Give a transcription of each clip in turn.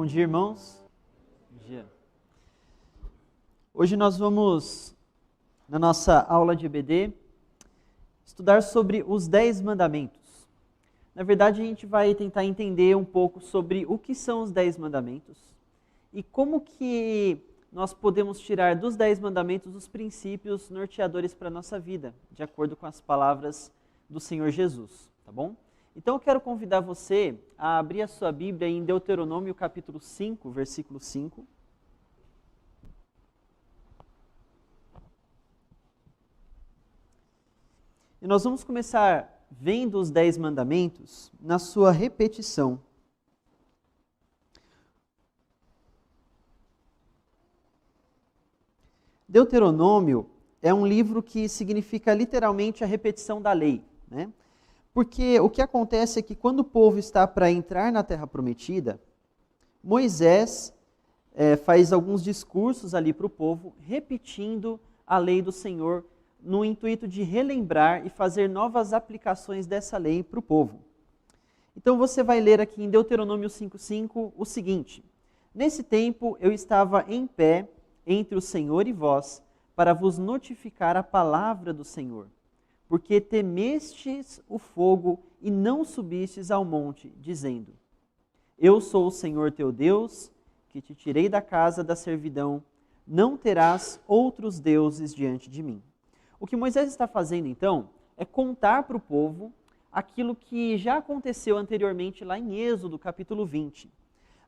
dia, irmãos. Bom dia. Hoje nós vamos, na nossa aula de EBD, estudar sobre os 10 mandamentos. Na verdade, a gente vai tentar entender um pouco sobre o que são os 10 mandamentos e como que nós podemos tirar dos 10 mandamentos os princípios norteadores para a nossa vida, de acordo com as palavras do Senhor Jesus, tá bom? Então eu quero convidar você a abrir a sua Bíblia em Deuteronômio capítulo 5, versículo 5. E nós vamos começar vendo os 10 mandamentos na sua repetição. Deuteronômio é um livro que significa literalmente a repetição da lei, né? Porque o que acontece é que quando o povo está para entrar na Terra Prometida, Moisés faz alguns discursos ali para o povo, repetindo a lei do Senhor, no intuito de relembrar e fazer novas aplicações dessa lei para o povo. Então você vai ler aqui em Deuteronômio 5,5 o seguinte: Nesse tempo eu estava em pé entre o Senhor e vós, para vos notificar a palavra do Senhor. Porque temestes o fogo e não subistes ao monte, dizendo: Eu sou o Senhor teu Deus, que te tirei da casa da servidão, não terás outros deuses diante de mim. O que Moisés está fazendo então é contar para o povo aquilo que já aconteceu anteriormente lá em Êxodo capítulo 20.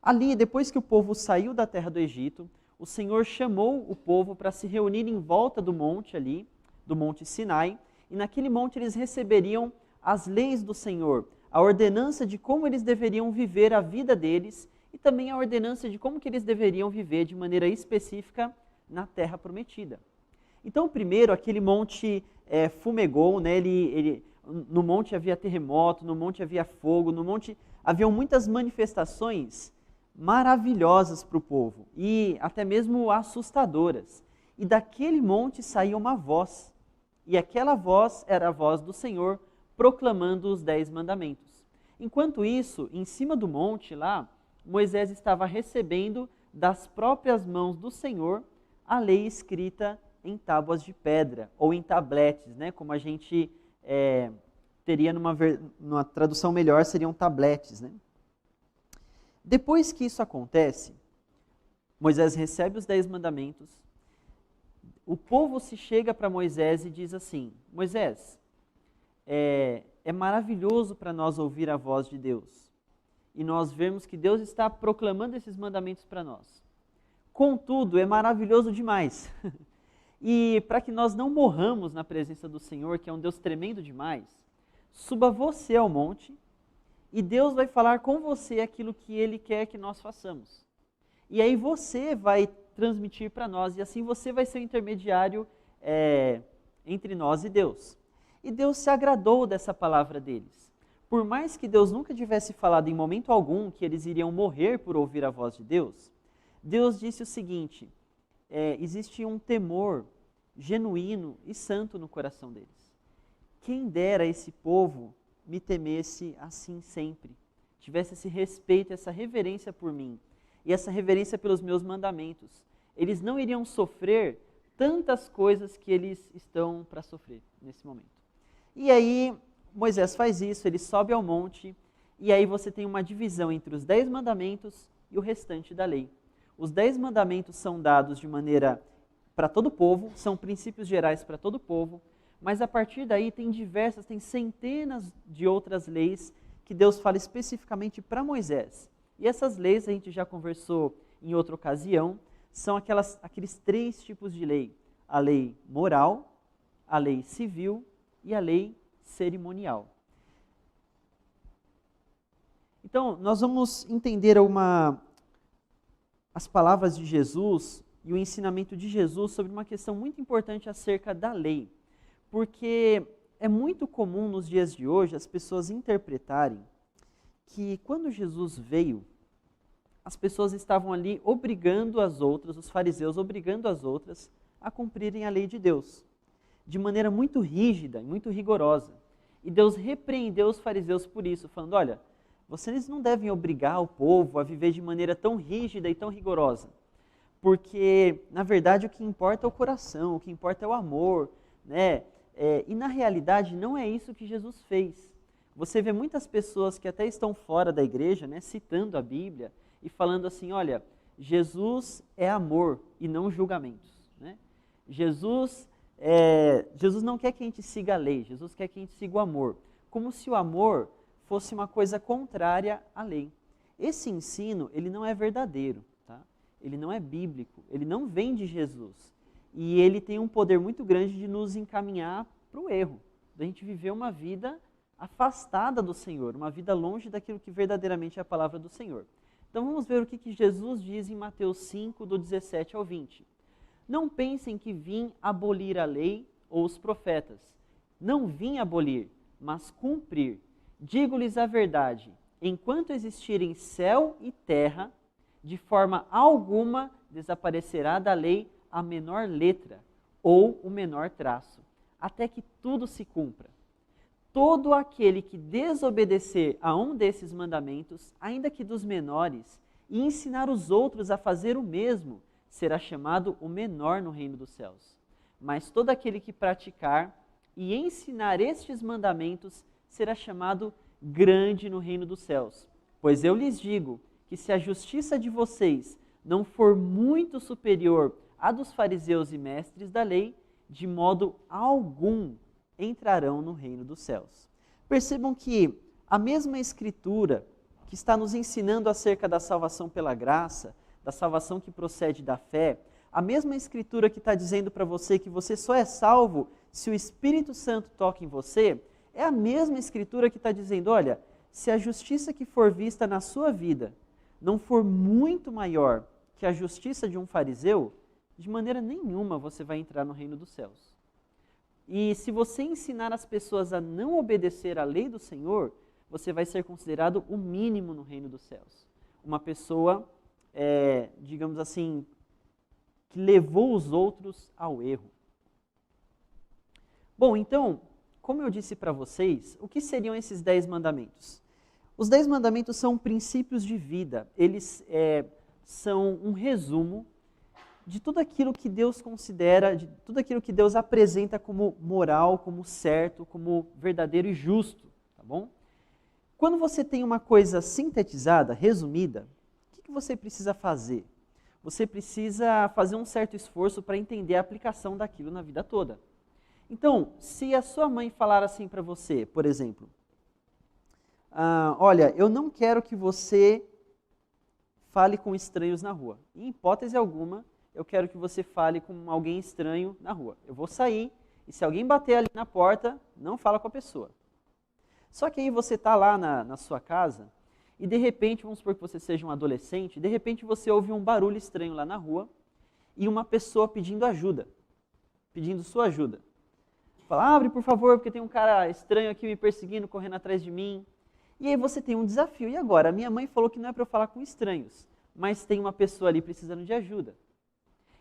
Ali, depois que o povo saiu da terra do Egito, o Senhor chamou o povo para se reunir em volta do monte ali, do monte Sinai, e naquele monte eles receberiam as leis do Senhor, a ordenança de como eles deveriam viver a vida deles e também a ordenança de como que eles deveriam viver de maneira específica na terra prometida. Então, primeiro, aquele monte fumegou, né? No monte havia terremoto, no monte havia fogo, no monte haviam muitas manifestações maravilhosas para o povo e até mesmo assustadoras. E daquele monte saía uma voz. E aquela voz era a voz do Senhor proclamando os 10 mandamentos. Enquanto isso, em cima do monte lá, Moisés estava recebendo das próprias mãos do Senhor a lei escrita em tábuas de pedra, ou em tabletes, né? Como a gente teria numa tradução melhor, seriam tabletes, né? Depois que isso acontece, Moisés recebe os 10 mandamentos, o povo se chega para Moisés e diz assim: Moisés, é maravilhoso para nós ouvir a voz de Deus e nós vemos que Deus está proclamando esses mandamentos para nós. Contudo, é maravilhoso demais. E para que nós não morramos na presença do Senhor, que é um Deus tremendo demais, suba você ao monte e Deus vai falar com você aquilo que Ele quer que nós façamos. E aí você vai transmitir para nós, e assim você vai ser o intermediário entre nós e Deus. E Deus se agradou dessa palavra deles. Por mais que Deus nunca tivesse falado em momento algum que eles iriam morrer por ouvir a voz de Deus, Deus disse o seguinte: existe um temor genuíno e santo no coração deles. Quem dera esse povo me temesse assim sempre, tivesse esse respeito, essa reverência por mim, e essa reverência pelos meus mandamentos. Eles não iriam sofrer tantas coisas que eles estão para sofrer nesse momento. E aí Moisés faz isso, ele sobe ao monte, e aí você tem uma divisão entre os 10 mandamentos e o restante da lei. Os 10 mandamentos são dados de maneira para todo o povo, são princípios gerais para todo o povo, mas a partir daí tem centenas de outras leis que Deus fala especificamente para Moisés. E essas leis, a gente já conversou em outra ocasião, são aqueles 3 tipos de lei: a lei moral, a lei civil e a lei cerimonial. Então, nós vamos entender as palavras de Jesus e o ensinamento de Jesus sobre uma questão muito importante acerca da lei. Porque é muito comum nos dias de hoje as pessoas interpretarem que quando Jesus veio, as pessoas estavam ali obrigando as outras, os fariseus obrigando as outras a cumprirem a lei de Deus, de maneira muito rígida e muito rigorosa. E Deus repreendeu os fariseus por isso, falando: olha, vocês não devem obrigar o povo a viver de maneira tão rígida e tão rigorosa. Porque, na verdade, o que importa é o coração, o que importa é o amor, né? E, na realidade, não é isso que Jesus fez. Você vê muitas pessoas que até estão fora da igreja, né, citando a Bíblia e falando assim, olha, Jesus é amor e não julgamentos. Né? Jesus não quer que a gente siga a lei, Jesus quer que a gente siga o amor. Como se o amor fosse uma coisa contrária à lei. Esse ensino, ele não é verdadeiro, tá? Ele não é bíblico, ele não vem de Jesus. E ele tem um poder muito grande de nos encaminhar para o erro, da gente viver uma vida afastada do Senhor, uma vida longe daquilo que verdadeiramente é a palavra do Senhor. Então vamos ver o que Jesus diz em Mateus 5, do 17 ao 20. Não pensem que vim abolir a lei ou os profetas. Não vim abolir, mas cumprir. Digo-lhes a verdade, enquanto existirem céu e terra, de forma alguma desaparecerá da lei a menor letra ou o menor traço, até que tudo se cumpra. Todo aquele que desobedecer a um desses mandamentos, ainda que dos menores, e ensinar os outros a fazer o mesmo, será chamado o menor no reino dos céus. Mas todo aquele que praticar e ensinar estes mandamentos será chamado grande no reino dos céus. Pois eu lhes digo que se a justiça de vocês não for muito superior à dos fariseus e mestres da lei, de modo algum entrarão no reino dos céus. Percebam que a mesma Escritura que está nos ensinando acerca da salvação pela graça, da salvação que procede da fé, a mesma Escritura que está dizendo para você que você só é salvo se o Espírito Santo toca em você, é a mesma Escritura que está dizendo, olha, se a justiça que for vista na sua vida não for muito maior que a justiça de um fariseu, de maneira nenhuma você vai entrar no reino dos céus. E se você ensinar as pessoas a não obedecer à lei do Senhor, você vai ser considerado o mínimo no reino dos céus. Uma pessoa, digamos assim, que levou os outros ao erro. Bom, então, como eu disse para vocês, o que seriam esses 10 mandamentos? Os 10 mandamentos são princípios de vida. Eles são um resumo de tudo aquilo que Deus considera, de tudo aquilo que Deus apresenta como moral, como certo, como verdadeiro e justo, tá bom? Quando você tem uma coisa sintetizada, resumida, o que você precisa fazer? Você precisa fazer um certo esforço para entender a aplicação daquilo na vida toda. Então, se a sua mãe falar assim para você, por exemplo, olha, eu não quero que você fale com estranhos na rua. Em hipótese alguma, eu quero que você fale com alguém estranho na rua. Eu vou sair e se alguém bater ali na porta, não fala com a pessoa. Só que aí você está lá na sua casa e de repente, vamos supor que você seja um adolescente, de repente você ouve um barulho estranho lá na rua e uma pessoa pedindo ajuda, pedindo sua ajuda. Fala, abre por favor, porque tem um cara estranho aqui me perseguindo, correndo atrás de mim. E aí você tem um desafio. E agora? A minha mãe falou que não é para eu falar com estranhos, mas tem uma pessoa ali precisando de ajuda.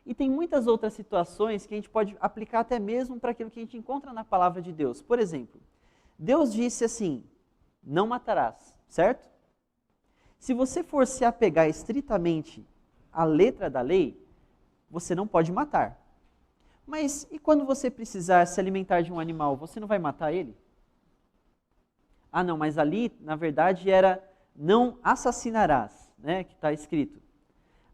E tem muitas outras situações que a gente pode aplicar até mesmo para aquilo que a gente encontra na palavra de Deus. Por exemplo, Deus disse assim, não matarás, certo? Se você for se apegar estritamente à letra da lei, você não pode matar. Mas e quando você precisar se alimentar de um animal, você não vai matar ele? Ah não, mas ali, na verdade, era não assassinarás, né, que está escrito.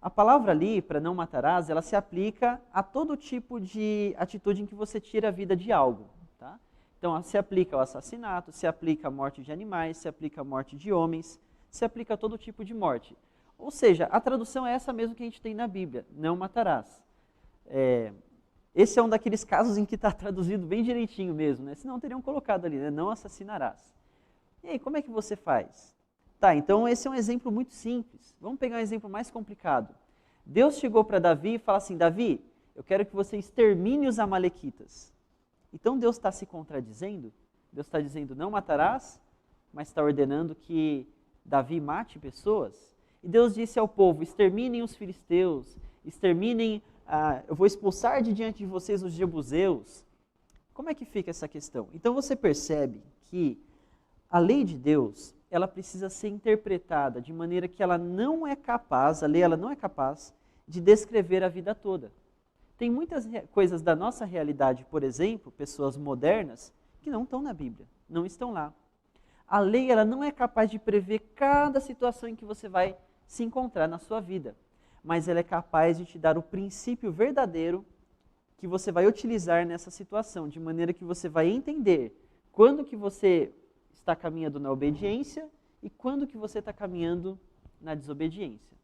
A palavra ali, para não matarás, ela se aplica a todo tipo de atitude em que você tira a vida de algo. Tá? Então, se aplica ao assassinato, se aplica à morte de animais, se aplica à morte de homens, se aplica a todo tipo de morte. Ou seja, a tradução é essa mesmo que a gente tem na Bíblia, não matarás. Esse é um daqueles casos em que está traduzido bem direitinho mesmo, né? Senão teriam colocado ali, né? Não assassinarás. E aí, como é que você faz? Tá, então esse é um exemplo muito simples. Vamos pegar um exemplo mais complicado. Deus chegou para Davi e fala assim, Davi, eu quero que você extermine os amalequitas. Então Deus está se contradizendo? Deus está dizendo, não matarás, mas está ordenando que Davi mate pessoas? E Deus disse ao povo, exterminem os filisteus, exterminem, eu vou expulsar de diante de vocês os jebuseus. Como é que fica essa questão? Então você percebe que a lei de Deus, ela precisa ser interpretada de maneira que ela não é capaz, a lei ela não é capaz de descrever a vida toda. Tem muitas coisas da nossa realidade, por exemplo, pessoas modernas, que não estão na Bíblia, não estão lá. A lei ela não é capaz de prever cada situação em que você vai se encontrar na sua vida, mas ela é capaz de te dar o princípio verdadeiro que você vai utilizar nessa situação, de maneira que você vai entender quando que você está caminhando na obediência e quando que você está caminhando na desobediência.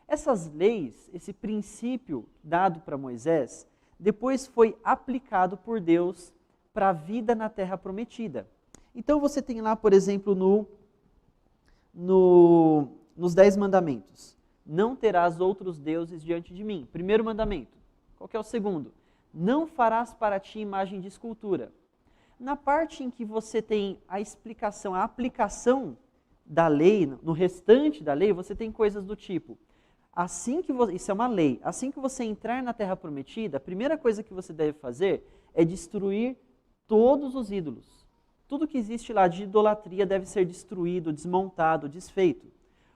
Essas leis, esse princípio dado para Moisés, depois foi aplicado por Deus para a vida na Terra Prometida. Então você tem lá, por exemplo, nos 10 mandamentos, não terás outros deuses diante de mim. Primeiro mandamento. Qual que é o segundo? Não farás para ti imagem de escultura. Na parte em que você tem a explicação, a aplicação da lei, no restante da lei, você tem coisas do tipo, isso é uma lei, assim que você entrar na Terra Prometida, a primeira coisa que você deve fazer é destruir todos os ídolos. Tudo que existe lá de idolatria deve ser destruído, desmontado, desfeito.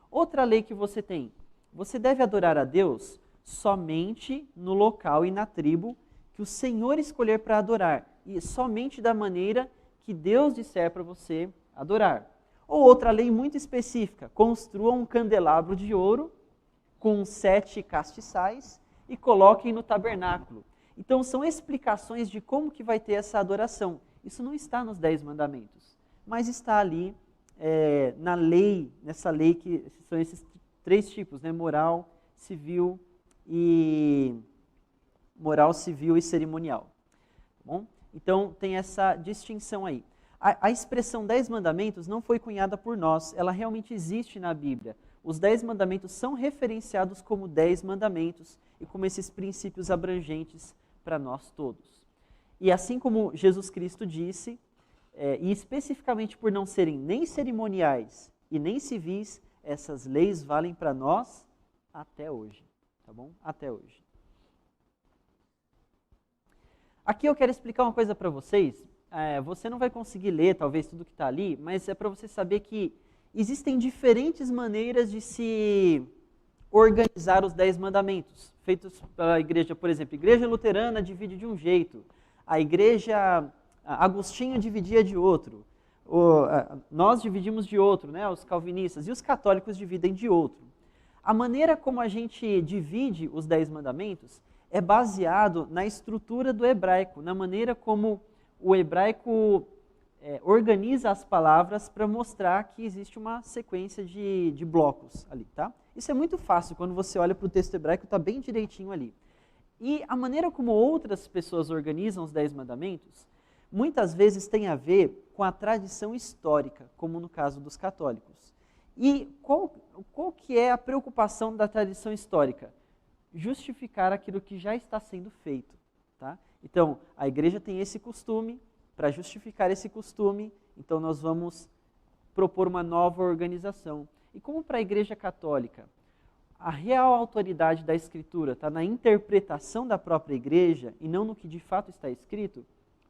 Outra lei que você tem, você deve adorar a Deus somente no local e na tribo que o Senhor escolher para adorar, e somente da maneira que Deus disser para você adorar. Ou outra lei muito específica, construa um candelabro de ouro com 7 castiçais e coloquem no tabernáculo. Então são explicações de como que vai ter essa adoração. Isso não está nos 10 mandamentos, mas está ali na lei, nessa lei que são esses 3 tipos, né? Moral, civil e cerimonial. Tá bom? Então tem essa distinção aí. A expressão 10 mandamentos não foi cunhada por nós, ela realmente existe na Bíblia. Os 10 mandamentos são referenciados como 10 mandamentos e como esses princípios abrangentes para nós todos. E assim como Jesus Cristo disse, e especificamente por não serem nem cerimoniais e nem civis, essas leis valem para nós até hoje, tá bom? Até hoje. Aqui eu quero explicar uma coisa para vocês. Você não vai conseguir ler, talvez, tudo que está ali, mas é para você saber que existem diferentes maneiras de se organizar os 10 mandamentos, feitos pela igreja, por exemplo. A igreja luterana divide de um jeito, a igreja Agostinho dividia de outro, nós dividimos de outro, né, os calvinistas, e os católicos dividem de outro. A maneira como a gente divide os 10 mandamentos é baseado na estrutura do hebraico, na maneira como o hebraico organiza as palavras para mostrar que existe uma sequência de blocos ali, tá? Isso é muito fácil, quando você olha para o texto hebraico, está bem direitinho ali. E a maneira como outras pessoas organizam os 10 mandamentos, muitas vezes tem a ver com a tradição histórica, como no caso dos católicos. E qual que é a preocupação da tradição histórica? Justificar aquilo que já está sendo feito, tá? Então, a igreja tem esse costume, para justificar esse costume, então nós vamos propor uma nova organização. E como para a igreja católica, a real autoridade da Escritura está na interpretação da própria igreja e não no que de fato está escrito,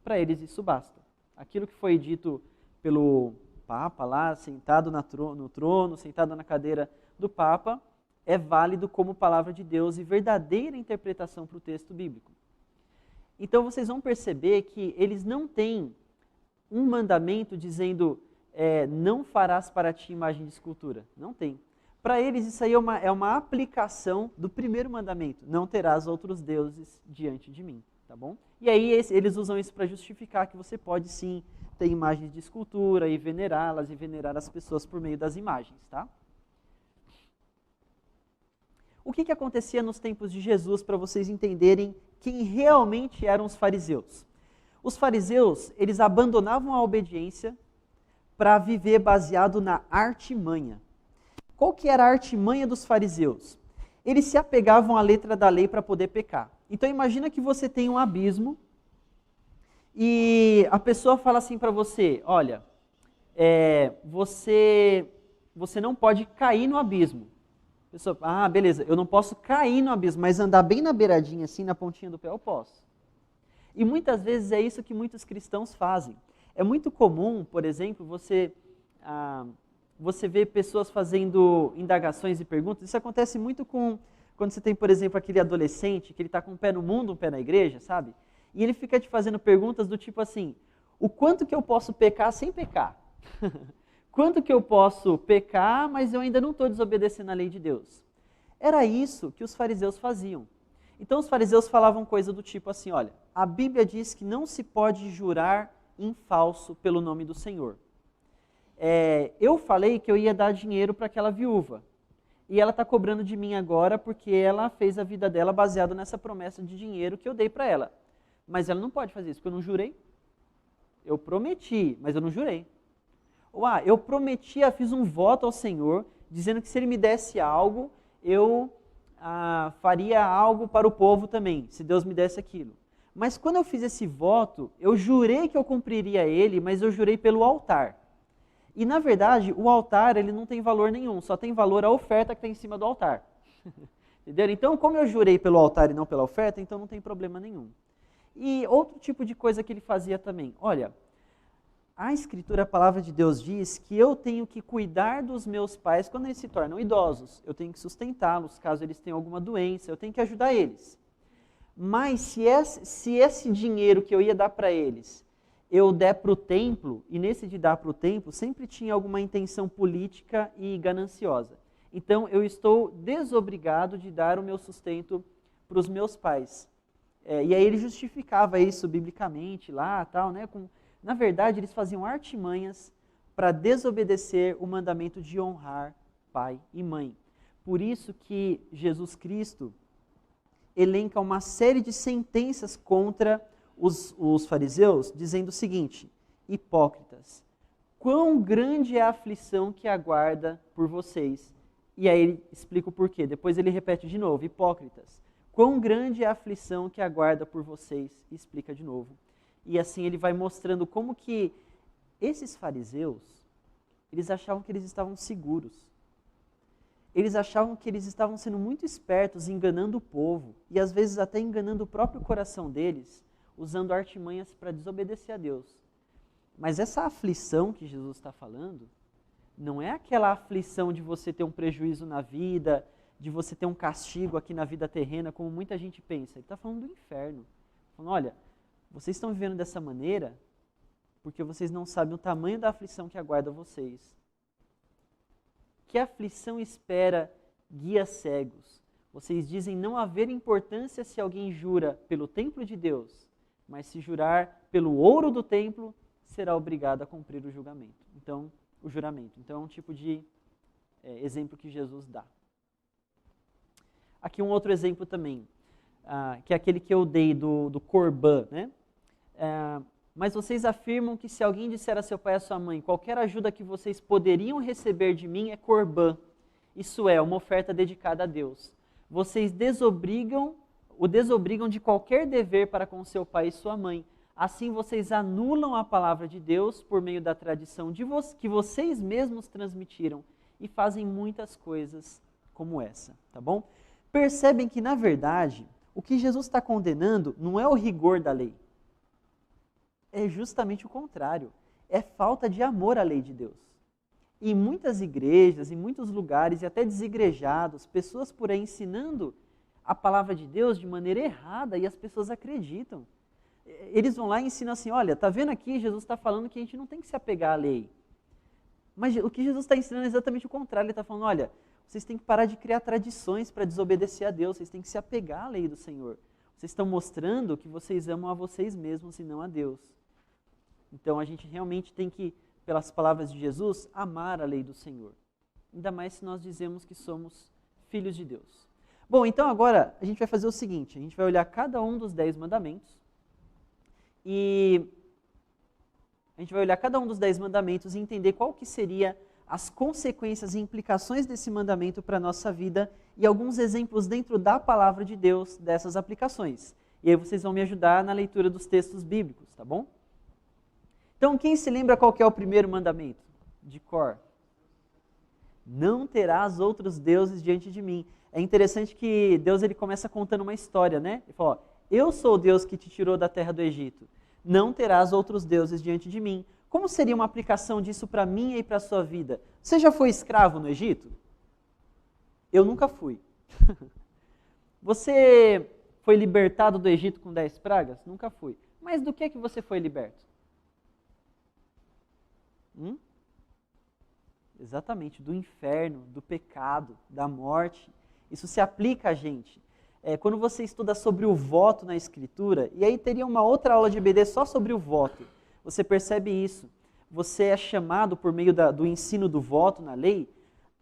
para eles isso basta. Aquilo que foi dito pelo Papa lá, sentado no trono, sentado na cadeira do Papa, é válido como palavra de Deus e verdadeira interpretação para o texto bíblico. Então vocês vão perceber que eles não têm um mandamento dizendo não farás para ti imagem de escultura. Não tem. Para eles isso aí é uma aplicação do primeiro mandamento. Não terás outros deuses diante de mim. Tá bom? E aí eles usam isso para justificar que você pode sim ter imagens de escultura e venerá-las e venerar as pessoas por meio das imagens. Tá? O que acontecia nos tempos de Jesus para vocês entenderem quem realmente eram os fariseus? Os fariseus, eles abandonavam a obediência para viver baseado na artimanha. Qual que era a artimanha dos fariseus? Eles se apegavam à letra da lei para poder pecar. Então imagina que você tem um abismo e a pessoa fala assim para você, olha, você não pode cair no abismo. A pessoa, beleza, eu não posso cair no abismo, mas andar bem na beiradinha, assim, na pontinha do pé, eu posso. E muitas vezes é isso que muitos cristãos fazem. É muito comum, por exemplo, você você vê pessoas fazendo indagações e perguntas. Isso acontece muito quando você tem, por exemplo, aquele adolescente que ele está com um pé no mundo, um pé na igreja, sabe? E ele fica te fazendo perguntas do tipo assim, o quanto que eu posso pecar sem pecar? Quanto que eu posso pecar, mas eu ainda não estou desobedecendo a lei de Deus? Era isso que os fariseus faziam. Então os fariseus falavam coisa do tipo assim, olha, a Bíblia diz que não se pode jurar em falso pelo nome do Senhor. Eu falei que eu ia dar dinheiro para aquela viúva, e ela está cobrando de mim agora porque ela fez a vida dela baseada nessa promessa de dinheiro que eu dei para ela. Mas ela não pode fazer isso, porque eu não jurei. Eu prometi, mas eu não jurei. Ou, eu prometia, fiz um voto ao Senhor, dizendo que se Ele me desse algo, eu faria algo para o povo também, se Deus me desse aquilo. Mas quando eu fiz esse voto, eu jurei que eu cumpriria ele, mas eu jurei pelo altar. E na verdade, o altar ele não tem valor nenhum, só tem valor a oferta que está em cima do altar. Entendeu? Então, como eu jurei pelo altar e não pela oferta, então não tem problema nenhum. E outro tipo de coisa que ele fazia também, olha, a Escritura, a palavra de Deus diz que eu tenho que cuidar dos meus pais quando eles se tornam idosos. Eu tenho que sustentá-los, caso eles tenham alguma doença, eu tenho que ajudar eles. Mas se esse dinheiro que eu ia dar para eles, eu der para o templo, e nesse de dar para o templo, sempre tinha alguma intenção política e gananciosa. Então, eu estou desobrigado de dar o meu sustento para os meus pais. E aí ele justificava isso biblicamente lá, tal, né? Na verdade, eles faziam artimanhas para desobedecer o mandamento de honrar pai e mãe. Por isso que Jesus Cristo elenca uma série de sentenças contra os fariseus, dizendo o seguinte, hipócritas, quão grande é a aflição que aguarda por vocês. E aí ele explica o porquê, depois ele repete de novo, hipócritas, quão grande é a aflição que aguarda por vocês, e explica de novo. E assim ele vai mostrando como que esses fariseus, eles achavam que eles estavam seguros. Eles achavam que eles estavam sendo muito espertos, enganando o povo, e às vezes até enganando o próprio coração deles, usando artimanhas para desobedecer a Deus. Mas essa aflição que Jesus está falando, não é aquela aflição de você ter um prejuízo na vida, de você ter um castigo aqui na vida terrena, como muita gente pensa. Ele está falando do inferno. Falando, olha, vocês estão vivendo dessa maneira porque vocês não sabem o tamanho da aflição que aguarda vocês. Que aflição espera guias cegos? Vocês dizem não haver importância se alguém jura pelo templo de Deus, mas se jurar pelo ouro do templo, será obrigado a cumprir o juramento. Então, é um tipo de exemplo que Jesus dá. Aqui um outro exemplo também, que é aquele que eu dei do Corban, né? Mas vocês afirmam que se alguém disser a seu pai e a sua mãe, qualquer ajuda que vocês poderiam receber de mim é Corban, isso é, uma oferta dedicada a Deus. Vocês o desobrigam de qualquer dever para com seu pai e sua mãe. Assim vocês anulam a palavra de Deus por meio da tradição que vocês mesmos transmitiram e fazem muitas coisas como essa, tá bom? Percebem que, na verdade, o que Jesus está condenando não é o rigor da lei. É justamente o contrário. É falta de amor à lei de Deus. Em muitas igrejas, em muitos lugares, e até desigrejados, pessoas por aí ensinando a palavra de Deus de maneira errada e as pessoas acreditam. Eles vão lá e ensinam assim, olha, tá vendo aqui, Jesus está falando que a gente não tem que se apegar à lei. Mas o que Jesus está ensinando é exatamente o contrário. Ele está falando, olha, vocês têm que parar de criar tradições para desobedecer a Deus, vocês têm que se apegar à lei do Senhor. Vocês estão mostrando que vocês amam a vocês mesmos e não a Deus. Então a gente realmente tem que, pelas palavras de Jesus, amar a lei do Senhor. Ainda mais se nós dizemos que somos filhos de Deus. Bom, então agora a gente vai fazer o seguinte, a gente vai olhar cada um dos 10 mandamentos e a gente vai olhar cada um dos 10 mandamentos e entender qual que seria as consequências e implicações desse mandamento para a nossa vida e alguns exemplos dentro da palavra de Deus dessas aplicações. E aí vocês vão me ajudar na leitura dos textos bíblicos, tá bom? Então, quem se lembra qual que é o primeiro mandamento? De cor. Não terás outros deuses diante de mim. É interessante que Deus ele começa contando uma história, né? Ele fala, ó, eu sou o Deus que te tirou da terra do Egito. Não terás outros deuses diante de mim. como seria uma aplicação disso para mim e para a sua vida? Você já foi escravo no Egito? Eu nunca fui. Você foi libertado do Egito com 10 pragas? Nunca fui. Mas do que você foi liberto? Exatamente, do inferno, do pecado, da morte. Isso se aplica a gente. Quando você estuda sobre o voto na Escritura, e aí teria uma outra aula de EBD só sobre o voto, você percebe isso. Você é chamado, por meio do ensino do voto na lei,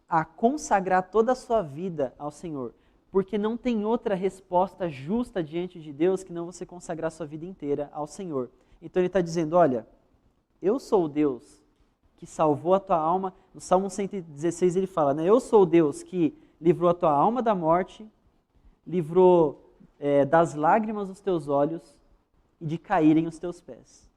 a consagrar toda a sua vida ao Senhor. Porque não tem outra resposta justa diante de Deus que não você consagrar sua vida inteira ao Senhor. Então ele está dizendo, olha, eu sou o Deus que salvou a tua alma. No Salmo 116 ele fala, né? Eu sou o Deus que livrou a tua alma da morte, livrou das lágrimas os teus olhos e de caírem os teus pés.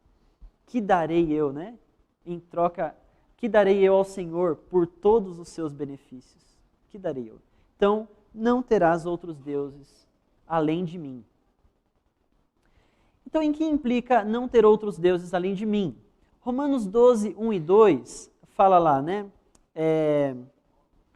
Que darei eu, né? Em troca, que darei eu ao Senhor por todos os seus benefícios? Que darei eu? Então, não terás outros deuses além de mim. Então, em que implica não ter outros deuses além de mim? Romanos 12, 1 e 2 fala lá, né?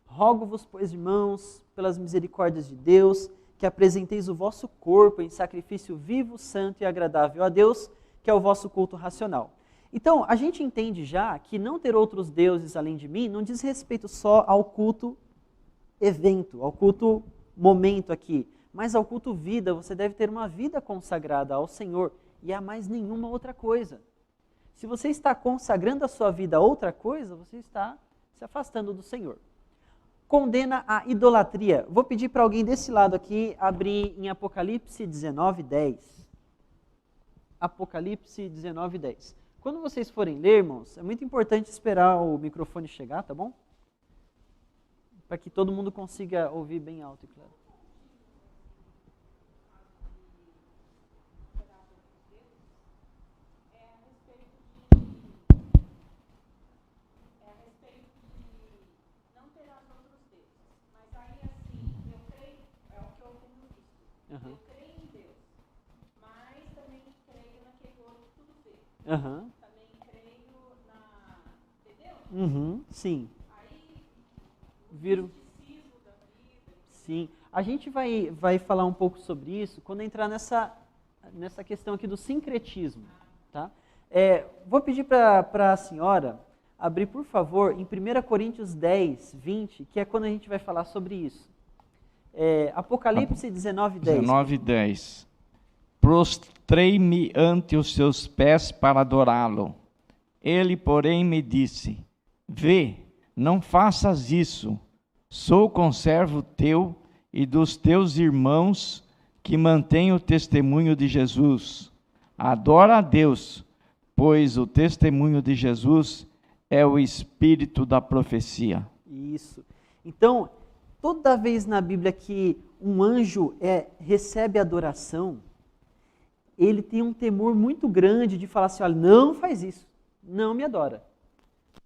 Rogo-vos, pois, irmãos, pelas misericórdias de Deus, que apresenteis o vosso corpo em sacrifício vivo, santo e agradável a Deus, que é o vosso culto racional. Então, a gente entende já que não ter outros deuses além de mim não diz respeito só ao culto evento, ao culto momento aqui, mas ao culto vida. Você deve ter uma vida consagrada ao Senhor e a mais nenhuma outra coisa. Se você está consagrando a sua vida a outra coisa, você está se afastando do Senhor. Condena a idolatria. Vou pedir para alguém desse lado aqui abrir em Apocalipse 19, 10. Apocalipse 19, 10. Quando vocês forem ler, irmãos, é muito importante esperar o microfone chegar, tá bom? Para que todo mundo consiga ouvir bem alto e claro. Uhum. Eu creio em Deus, mas também creio naquele outro que tudo fez. Uhum. Também creio na... Entendeu? Uhum, sim. Aí, viro... Sim. A gente vai falar um pouco sobre isso quando entrar nessa questão aqui do sincretismo. Tá? Vou pedir para a senhora abrir, por favor, em 1 Coríntios 10, 20, que é quando a gente vai falar sobre isso. Apocalipse 19, 10. 19, 10. Prostrei-me ante os seus pés para adorá-lo. Ele, porém, me disse, vê, não faças isso. Sou conservo teu e dos teus irmãos que mantêm o testemunho de Jesus. Adora a Deus, pois o testemunho de Jesus é o espírito da profecia. Isso. Então, toda vez na Bíblia que um anjo recebe adoração, ele tem um temor muito grande de falar assim, olha, não faz isso, não me adora.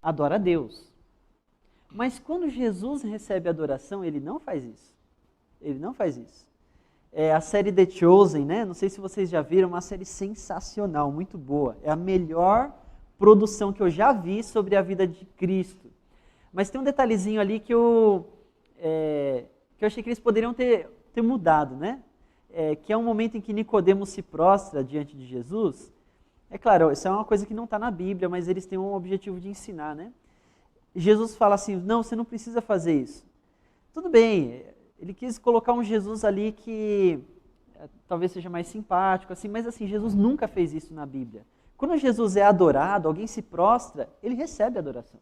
Adora a Deus. Mas quando Jesus recebe adoração, ele não faz isso. Ele não faz isso. A série The Chosen, né? Não sei se vocês já viram, uma série sensacional, muito boa. É a melhor produção que eu já vi sobre a vida de Cristo. Mas tem um detalhezinho ali que eu achei que eles poderiam ter mudado, né? Que é um momento em que Nicodemo se prostra diante de Jesus. É claro, isso é uma coisa que não está na Bíblia, mas eles têm um objetivo de ensinar, né? Jesus fala assim, não, você não precisa fazer isso. Tudo bem, ele quis colocar um Jesus ali que talvez seja mais simpático, assim, mas assim, Jesus nunca fez isso na Bíblia. Quando Jesus é adorado, alguém se prostra, ele recebe adoração.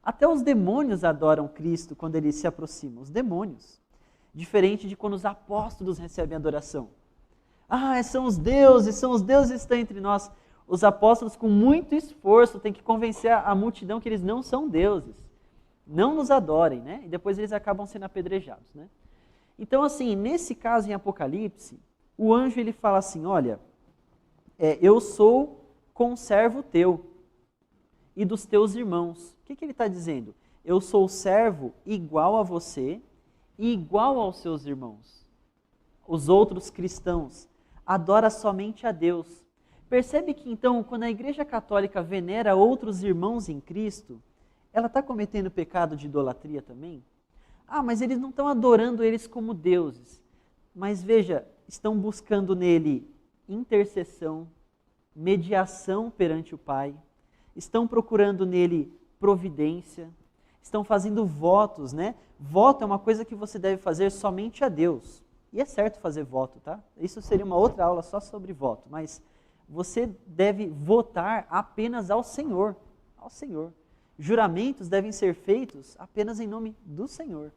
Até os demônios adoram Cristo quando eles se aproximam, os demônios. Diferente de quando os apóstolos recebem adoração. São os deuses que estão entre nós. Os apóstolos, com muito esforço, têm que convencer a multidão que eles não são deuses. Não nos adorem, né? E depois eles acabam sendo apedrejados, né? Então, assim, nesse caso em Apocalipse, o anjo ele fala assim, olha, eu sou conservo teu e dos teus irmãos. O que ele está dizendo? Eu sou servo igual a você e igual aos seus irmãos. Os outros cristãos. Adora somente a Deus. Percebe que então, quando a Igreja Católica venera outros irmãos em Cristo, ela está cometendo pecado de idolatria também? Ah, mas eles não estão adorando eles como deuses. Mas veja, estão buscando nele intercessão, mediação perante o Pai, estão procurando nele providência, estão fazendo votos, né? Voto é uma coisa que você deve fazer somente a Deus. E é certo fazer voto, tá? Isso seria uma outra aula só sobre voto, mas você deve votar apenas ao Senhor, ao Senhor. Juramentos devem ser feitos apenas em nome do Senhor,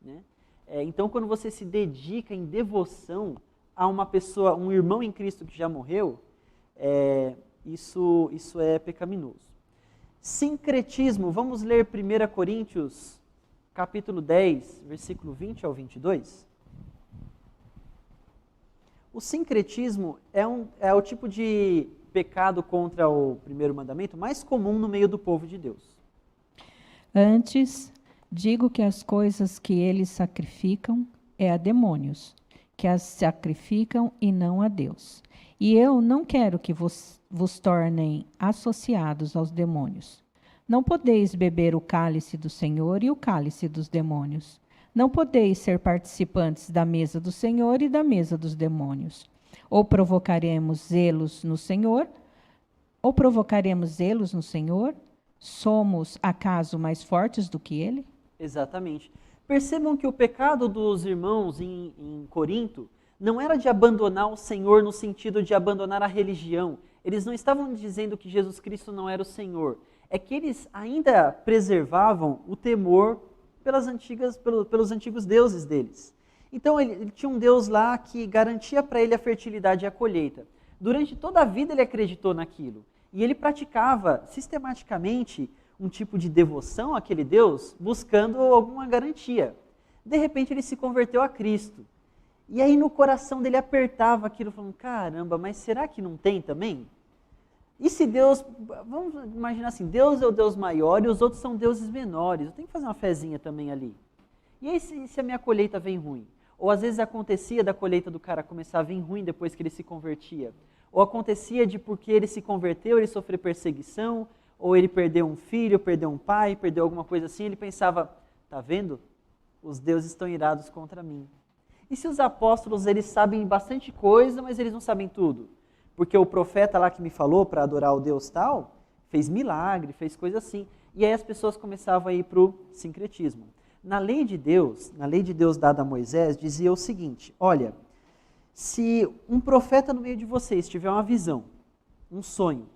né? Então, quando você se dedica em devoção a uma pessoa, um irmão em Cristo que já morreu, isso é pecaminoso. Sincretismo, vamos ler 1 Coríntios, capítulo 10, versículo 20 ao 22. O sincretismo é o tipo de pecado contra o primeiro mandamento mais comum no meio do povo de Deus. Antes, digo que as coisas que eles sacrificam é a demônios, que as sacrificam e não a Deus. E eu não quero que vos tornem associados aos demônios. Não podeis beber o cálice do Senhor e o cálice dos demônios. Não podeis ser participantes da mesa do Senhor e da mesa dos demônios. Ou provocaremos zelos no Senhor? Somos acaso mais fortes do que ele? Exatamente. Percebam que o pecado dos irmãos em Corinto não era de abandonar o Senhor no sentido de abandonar a religião. Eles não estavam dizendo que Jesus Cristo não era o Senhor. É que eles ainda preservavam o temor pelos antigos deuses deles. Então ele tinha um Deus lá que garantia para ele a fertilidade e a colheita. Durante toda a vida ele acreditou naquilo. E ele praticava sistematicamente um tipo de devoção àquele Deus, buscando alguma garantia. De repente ele se converteu a Cristo. E aí no coração dele apertava aquilo, falando, caramba, mas será que não tem também? E se Deus, vamos imaginar assim, Deus é o Deus maior e os outros são deuses menores, eu tenho que fazer uma fezinha também ali. E aí se a minha colheita vem ruim? Ou às vezes acontecia da colheita do cara começar a vir ruim depois que ele se convertia. Ou acontecia de porque ele se converteu, ele sofreu perseguição, ou ele perdeu um filho, perdeu um pai, perdeu alguma coisa assim, ele pensava, tá vendo? Os deuses estão irados contra mim. E se os apóstolos, eles sabem bastante coisa, mas eles não sabem tudo? Porque o profeta lá que me falou para adorar o Deus tal, fez milagre, fez coisa assim. E aí as pessoas começavam a ir para o sincretismo. Na lei de Deus dada a Moisés, dizia o seguinte, olha, se um profeta no meio de vocês tiver uma visão, um sonho,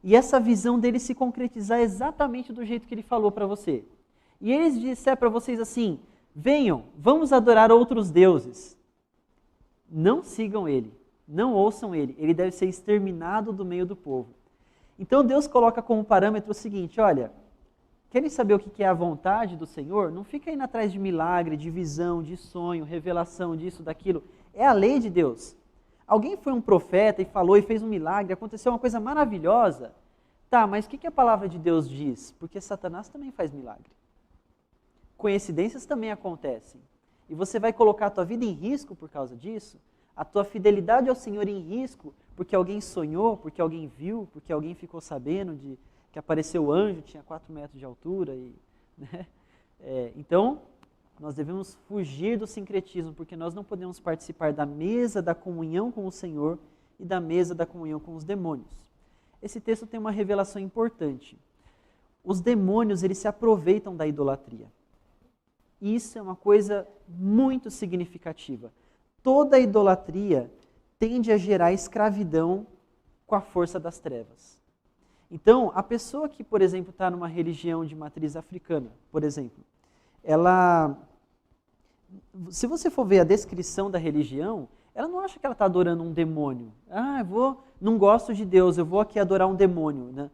e essa visão dele se concretizar exatamente do jeito que ele falou para você, e eles disser para vocês assim, venham, vamos adorar outros deuses, não sigam ele. Não ouçam ele deve ser exterminado do meio do povo. Então Deus coloca como parâmetro o seguinte, olha, querem saber o que é a vontade do Senhor? Não fica indo atrás de milagre, de visão, de sonho, revelação disso, daquilo. É a lei de Deus. Alguém foi um profeta e falou e fez um milagre, aconteceu uma coisa maravilhosa. Tá, mas o que a palavra de Deus diz? Porque Satanás também faz milagre. Coincidências também acontecem. E você vai colocar a tua vida em risco por causa disso? A tua fidelidade ao Senhor em risco, porque alguém sonhou, porque alguém viu, porque alguém ficou sabendo de que apareceu o anjo, tinha 4 metros de altura. Né? Então, nós devemos fugir do sincretismo, porque nós não podemos participar da mesa da comunhão com o Senhor e da mesa da comunhão com os demônios. Esse texto tem uma revelação importante. Os demônios, eles se aproveitam da idolatria. Isso é uma coisa muito significativa. Toda idolatria tende a gerar escravidão com a força das trevas. Então, a pessoa que, por exemplo, está numa religião de matriz africana, por exemplo, se você for ver a descrição da religião, ela não acha que ela está adorando um demônio. Não gosto de Deus, eu vou aqui adorar um demônio. Né?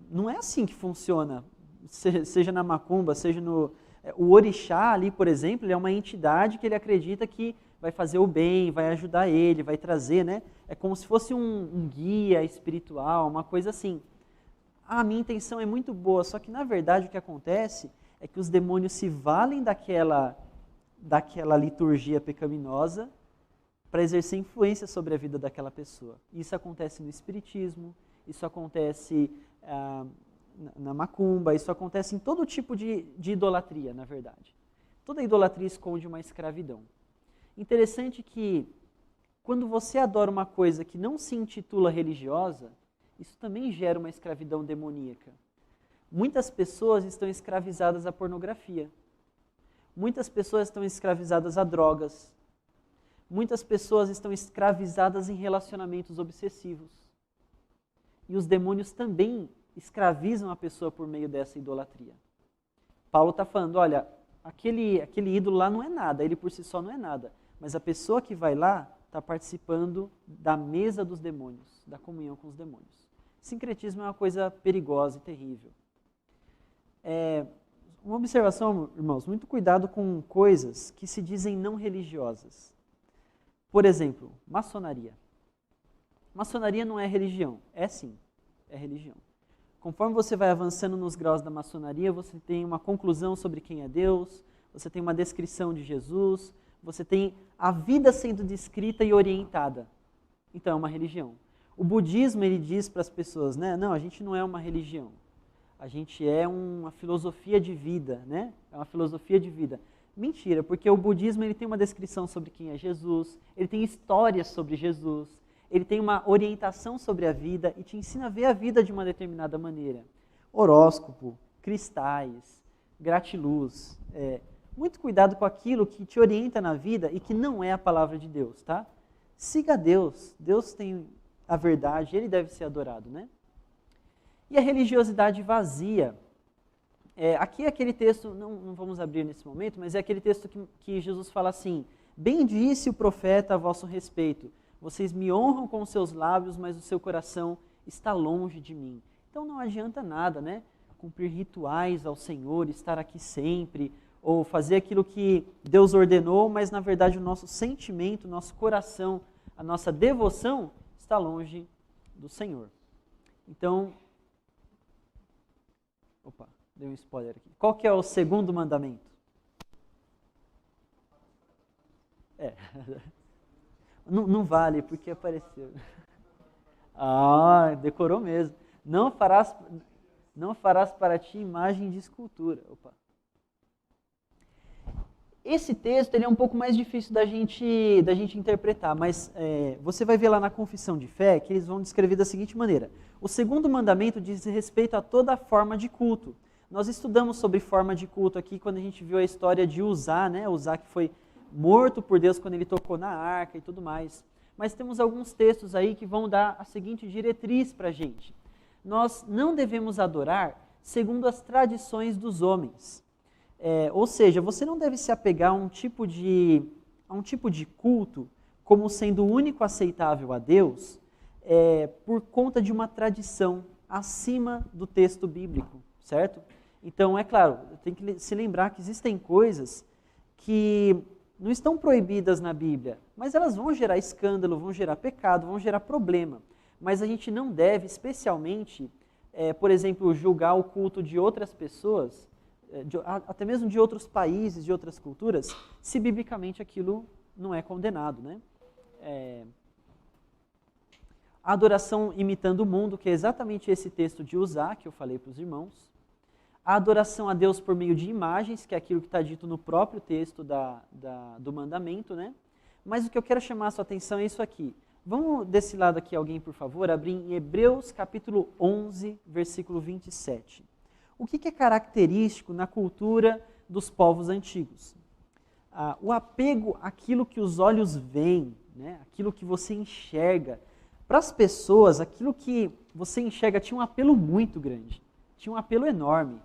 Não é assim que funciona, seja na macumba, seja no... O orixá ali, por exemplo, ele é uma entidade que ele acredita que vai fazer o bem, vai ajudar ele, vai trazer, né? É como se fosse um guia espiritual, uma coisa assim. A minha intenção é muito boa, só que na verdade o que acontece é que os demônios se valem daquela liturgia pecaminosa para exercer influência sobre a vida daquela pessoa. Isso acontece no espiritismo, isso acontece na macumba, isso acontece em todo tipo de idolatria, na verdade. Toda idolatria esconde uma escravidão. Interessante que, quando você adora uma coisa que não se intitula religiosa, isso também gera uma escravidão demoníaca. Muitas pessoas estão escravizadas à pornografia. Muitas pessoas estão escravizadas a drogas. Muitas pessoas estão escravizadas em relacionamentos obsessivos. E os demônios também escravizam a pessoa por meio dessa idolatria. Paulo está falando, olha, aquele ídolo lá não é nada, ele por si só não é nada. Mas a pessoa que vai lá está participando da mesa dos demônios, da comunhão com os demônios. Sincretismo é uma coisa perigosa e terrível. Uma observação, irmãos, muito cuidado com coisas que se dizem não religiosas. Por exemplo, maçonaria. Maçonaria não é religião. É sim, é religião. Conforme você vai avançando nos graus da maçonaria, você tem uma conclusão sobre quem é Deus, você tem uma descrição de Jesus, você tem a vida sendo descrita e orientada. Então é uma religião. O budismo, ele diz para as pessoas, né? Não, a gente não é uma religião. A gente é uma filosofia de vida, né? É uma filosofia de vida. Mentira, porque o budismo ele tem uma descrição sobre quem é Jesus, ele tem histórias sobre Jesus, ele tem uma orientação sobre a vida e te ensina a ver a vida de uma determinada maneira. Horóscopo, cristais, gratiluz. Muito cuidado com aquilo que te orienta na vida e que não é a palavra de Deus, tá? Siga Deus. Deus tem a verdade, ele deve ser adorado, né? E a religiosidade vazia. Aqui é aquele texto, não vamos abrir nesse momento, mas é aquele texto que Jesus fala assim: bem disse o profeta a vosso respeito, vocês me honram com os seus lábios, mas o seu coração está longe de mim. Então não adianta nada, né? Cumprir rituais ao Senhor, estar aqui sempre, ou fazer aquilo que Deus ordenou, mas na verdade o nosso sentimento, o nosso coração, a nossa devoção está longe do Senhor. Então, dei um spoiler aqui. Qual que é o segundo mandamento? Não vale, porque apareceu. Decorou mesmo. Não farás para ti imagem de escultura. Esse texto ele é um pouco mais difícil da gente interpretar, mas você vai ver lá na Confissão de Fé que eles vão descrever da seguinte maneira. O segundo mandamento diz respeito a toda forma de culto. Nós estudamos sobre forma de culto aqui quando a gente viu a história de Uzá, né? Uzá que foi morto por Deus quando ele tocou na arca e tudo mais. Mas temos alguns textos aí que vão dar a seguinte diretriz para a gente. Nós não devemos adorar segundo as tradições dos homens. Ou seja, você não deve se apegar a um tipo de culto como sendo o único aceitável a Deus por conta de uma tradição acima do texto bíblico, certo? Então, é claro, tem que se lembrar que existem coisas que não estão proibidas na Bíblia, mas elas vão gerar escândalo, vão gerar pecado, vão gerar problema. Mas a gente não deve, especialmente, por exemplo, julgar o culto de outras pessoas, até mesmo de outros países, de outras culturas, se biblicamente aquilo não é condenado, né? A adoração imitando o mundo, que é exatamente esse texto de Uzá, que eu falei para os irmãos. A adoração a Deus por meio de imagens, que é aquilo que está dito no próprio texto do mandamento, né? Mas o que eu quero chamar a sua atenção é isso aqui. Vamos desse lado aqui, alguém, por favor, abrir em Hebreus capítulo 11, versículo 27. O que é característico na cultura dos povos antigos? O apego àquilo que os olhos veem, né? Aquilo que você enxerga. Para as pessoas, aquilo que você enxerga tinha um apelo muito grande, tinha um apelo enorme.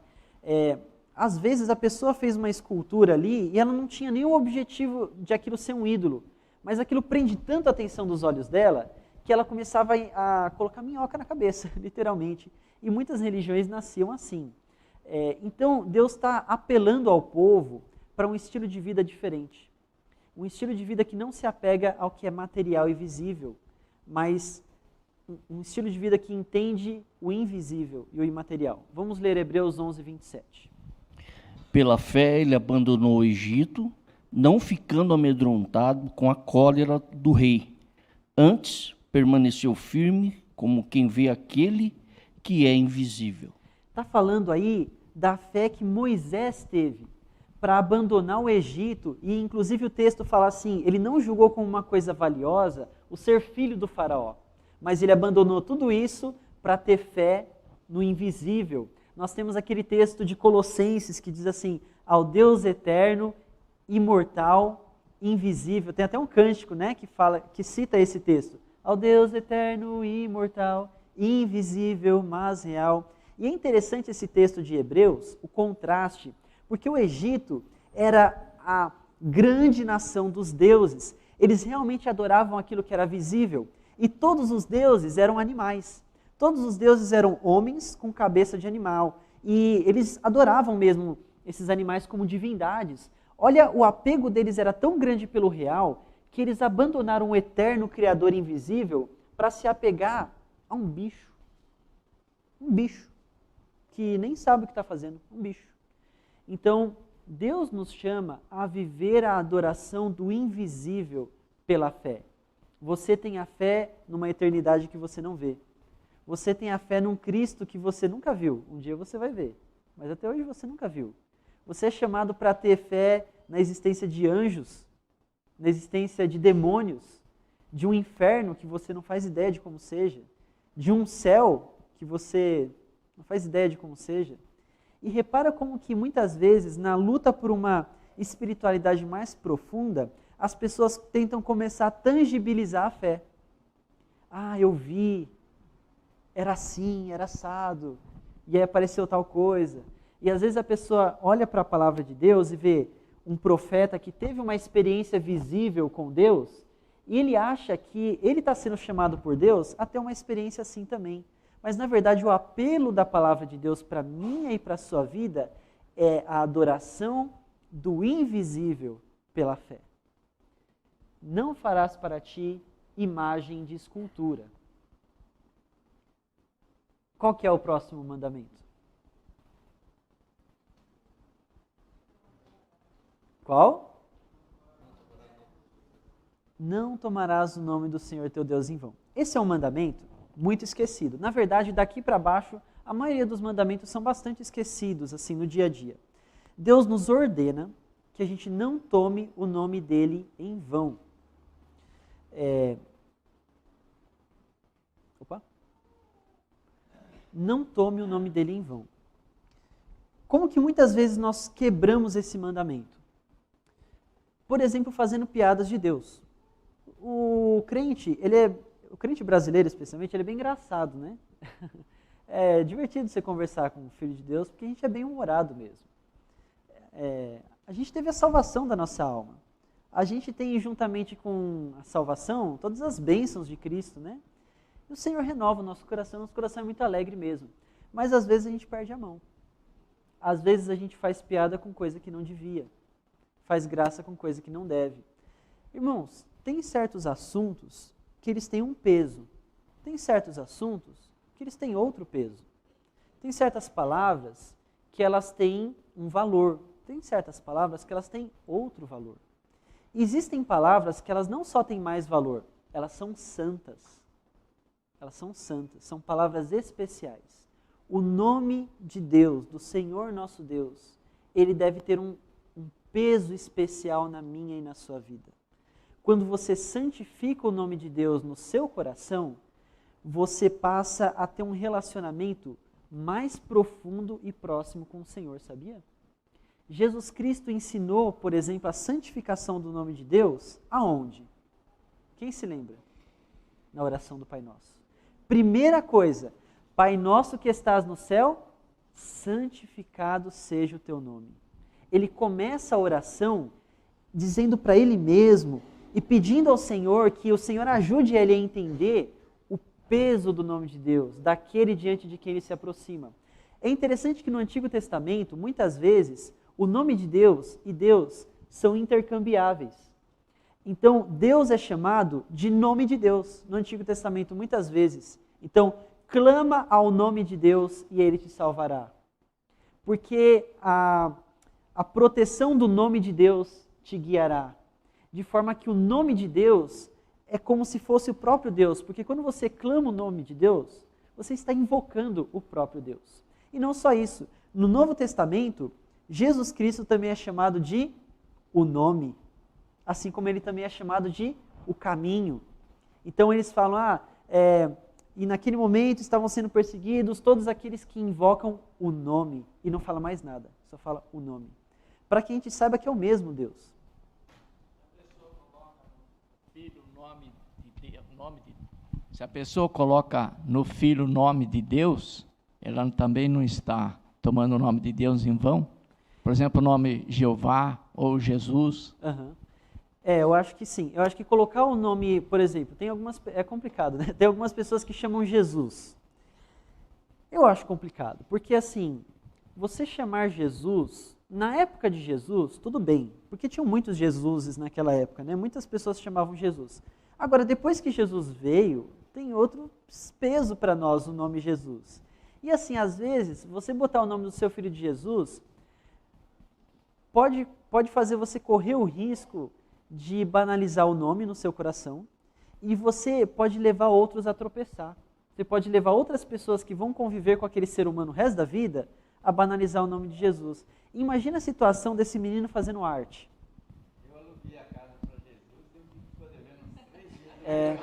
Às vezes a pessoa fez uma escultura ali e ela não tinha nenhum objetivo de aquilo ser um ídolo, mas aquilo prende tanto a atenção dos olhos dela que ela começava a colocar minhoca na cabeça, literalmente. E muitas religiões nasciam assim. Então Deus está apelando ao povo para um estilo de vida diferente. Um estilo de vida que não se apega ao que é material e visível, mas um estilo de vida que entende o invisível e o imaterial. Vamos ler Hebreus 11, 27. Pela fé ele abandonou o Egito, não ficando amedrontado com a cólera do rei. Antes, permaneceu firme como quem vê aquele que é invisível. Está falando aí da fé que Moisés teve para abandonar o Egito, e inclusive o texto fala assim, ele não julgou como uma coisa valiosa o ser filho do faraó, mas ele abandonou tudo isso para ter fé no invisível. Nós temos aquele texto de Colossenses que diz assim, ao Deus eterno, imortal, invisível. Tem até um cântico, né, que cita esse texto. Ao Deus eterno, imortal, invisível, mas real. E é interessante esse texto de Hebreus, o contraste, porque o Egito era a grande nação dos deuses. Eles realmente adoravam aquilo que era visível. E todos os deuses eram animais. Todos os deuses eram homens com cabeça de animal. E eles adoravam mesmo esses animais como divindades. Olha, o apego deles era tão grande pelo real que eles abandonaram o eterno Criador invisível para se apegar a um bicho. Um bicho que nem sabe o que está fazendo. Um bicho. Então, Deus nos chama a viver a adoração do invisível pela fé. Você tem a fé numa eternidade que você não vê. Você tem a fé num Cristo que você nunca viu. Um dia você vai ver, mas até hoje você nunca viu. Você é chamado para ter fé na existência de anjos, na existência de demônios, de um inferno que você não faz ideia de como seja, de um céu que você não faz ideia de como seja. E repara como que muitas vezes, na luta por uma espiritualidade mais profunda, as pessoas tentam começar a tangibilizar a fé. Ah, eu vi, era assim, era assado, e aí apareceu tal coisa. E às vezes a pessoa olha para a palavra de Deus e vê um profeta que teve uma experiência visível com Deus, e ele acha que ele está sendo chamado por Deus a ter uma experiência assim também. Mas, na verdade, o apelo da palavra de Deus para minha e para a sua vida é a adoração do invisível pela fé. Não farás para ti imagem de escultura. Qual que é o próximo mandamento? Qual? Não tomarás o nome do Senhor teu Deus em vão. Esse é um mandamento muito esquecido. Na verdade, daqui para baixo, a maioria dos mandamentos são bastante esquecidos, assim, no dia a dia. Deus nos ordena que a gente não tome o nome dele em vão. Não tome o nome dele em vão. Como que muitas vezes nós quebramos esse mandamento? Por exemplo, fazendo piadas de Deus. O crente brasileiro, especialmente, ele é bem engraçado, né? É divertido você conversar com o Filho de Deus, porque a gente é bem humorado mesmo. A gente teve a salvação da nossa alma. A gente tem, juntamente com a salvação, todas as bênçãos de Cristo, né? E o Senhor renova o nosso coração é muito alegre mesmo. Mas às vezes a gente perde a mão. Às vezes a gente faz piada com coisa que não devia. Faz graça com coisa que não deve. Irmãos, tem certos assuntos que eles têm um peso. Tem certos assuntos que eles têm outro peso. Tem certas palavras que elas têm um valor. Tem certas palavras que elas têm outro valor. Existem palavras que elas não só têm mais valor, elas são santas. Elas são santas, são palavras especiais. O nome de Deus, do Senhor nosso Deus, ele deve ter um peso especial na minha e na sua vida. Quando você santifica o nome de Deus no seu coração, você passa a ter um relacionamento mais profundo e próximo com o Senhor, sabia? Jesus Cristo ensinou, por exemplo, a santificação do nome de Deus, aonde? Quem se lembra? Na oração do Pai Nosso. Primeira coisa, Pai Nosso que estás no céu, santificado seja o teu nome. Ele começa a oração dizendo para ele mesmo e pedindo ao Senhor que o Senhor ajude ele a entender o peso do nome de Deus, daquele diante de quem ele se aproxima. É interessante que no Antigo Testamento, muitas vezes, o nome de Deus e Deus são intercambiáveis. Então, Deus é chamado de nome de Deus no Antigo Testamento, muitas vezes. Então, clama ao nome de Deus e ele te salvará. Porque a proteção do nome de Deus te guiará. De forma que o nome de Deus é como se fosse o próprio Deus, porque quando você clama o nome de Deus, você está invocando o próprio Deus. E não só isso, no Novo Testamento, Jesus Cristo também é chamado de o nome, assim como ele também é chamado de o caminho. Então eles falam, e naquele momento estavam sendo perseguidos todos aqueles que invocam o nome, e não fala mais nada, só fala o nome. Para que a gente saiba que é o mesmo Deus. Se a pessoa coloca no filho o nome de Deus, ela também não está tomando o nome de Deus em vão? Por exemplo, o nome Jeová ou Jesus? Uhum. Eu acho que sim. Eu acho que colocar o nome, por exemplo, é complicado, né? Tem algumas pessoas que chamam Jesus. Eu acho complicado, porque assim, você chamar Jesus, na época de Jesus, tudo bem, porque tinham muitos Jesuses naquela época, né? Muitas pessoas chamavam Jesus. Agora, depois que Jesus veio, tem outro peso para nós o nome Jesus. E assim, às vezes, você botar o nome do seu filho de Jesus, pode fazer você correr o risco de banalizar o nome no seu coração, e você pode levar outros a tropeçar. Você pode levar outras pessoas que vão conviver com aquele ser humano o resto da vida a banalizar o nome de Jesus. E imagina a situação desse menino fazendo arte. Eu aluguei a casa para Jesus e eu ficou devendo uns 3 dias.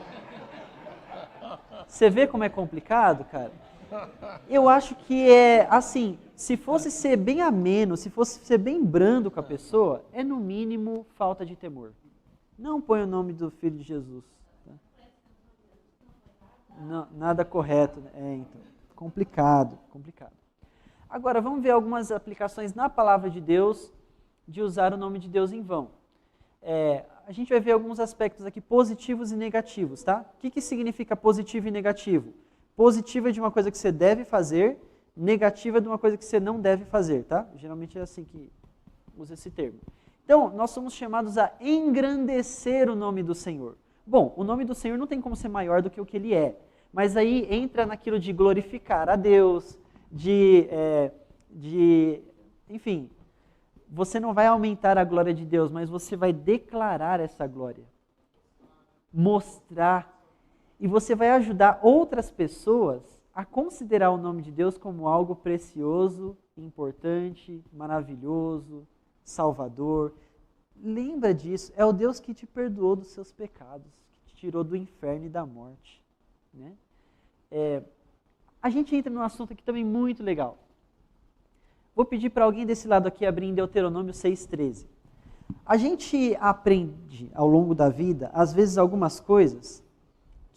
Você vê como é complicado, cara? Eu acho que assim, se fosse ser bem ameno, se fosse ser bem brando com a pessoa, é no mínimo falta de temor. Não põe o nome do Filho de Jesus. Tá? Não, nada correto. Então, complicado. Agora, vamos ver algumas aplicações na palavra de Deus de usar o nome de Deus em vão. A gente vai ver alguns aspectos aqui positivos e negativos, tá? O que significa positivo e negativo? Positivo é de uma coisa que você deve fazer, negativa é de uma coisa que você não deve fazer, tá? Geralmente é assim que usa esse termo. Então, nós somos chamados a engrandecer o nome do Senhor. Bom, o nome do Senhor não tem como ser maior do que o que ele é, mas aí entra naquilo de glorificar a Deus, enfim, você não vai aumentar a glória de Deus, mas você vai declarar essa glória, mostrar. E você vai ajudar outras pessoas a considerar o nome de Deus como algo precioso, importante, maravilhoso, salvador. Lembra disso, é o Deus que te perdoou dos seus pecados, que te tirou do inferno e da morte. Né? A gente entra num assunto aqui também muito legal. Vou pedir para alguém desse lado aqui abrir em Deuteronômio 6,13. A gente aprende ao longo da vida, às vezes, algumas coisas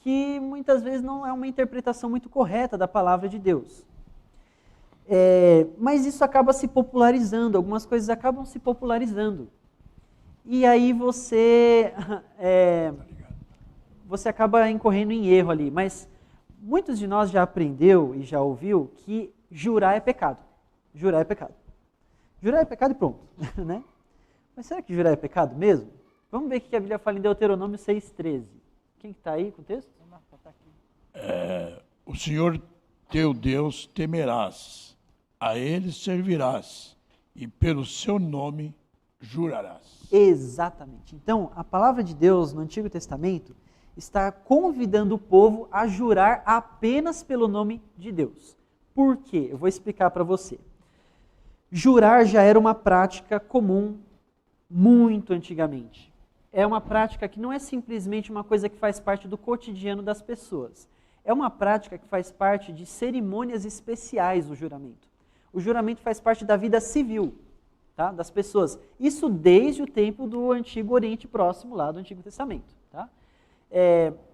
que muitas vezes não é uma interpretação muito correta da palavra de Deus. Mas isso acaba se popularizando, algumas coisas acabam se popularizando. E aí você acaba incorrendo em erro ali. Mas muitos de nós já aprendeu e já ouviu que jurar é pecado. Jurar é pecado. Jurar é pecado e pronto. Né? Mas será que jurar é pecado mesmo? Vamos ver o que a Bíblia fala em Deuteronômio 6,13. Quem está aí com o texto? O Senhor teu Deus temerás, a Ele servirás, e pelo seu nome jurarás. Exatamente. Então, a palavra de Deus no Antigo Testamento está convidando o povo a jurar apenas pelo nome de Deus. Por quê? Eu vou explicar para você. Jurar já era uma prática comum muito antigamente. É uma prática que não é simplesmente uma coisa que faz parte do cotidiano das pessoas. É uma prática que faz parte de cerimônias especiais, o juramento. O juramento faz parte da vida civil, tá, das pessoas. Isso desde o tempo do Antigo Oriente Próximo, lá do Antigo Testamento. Tá?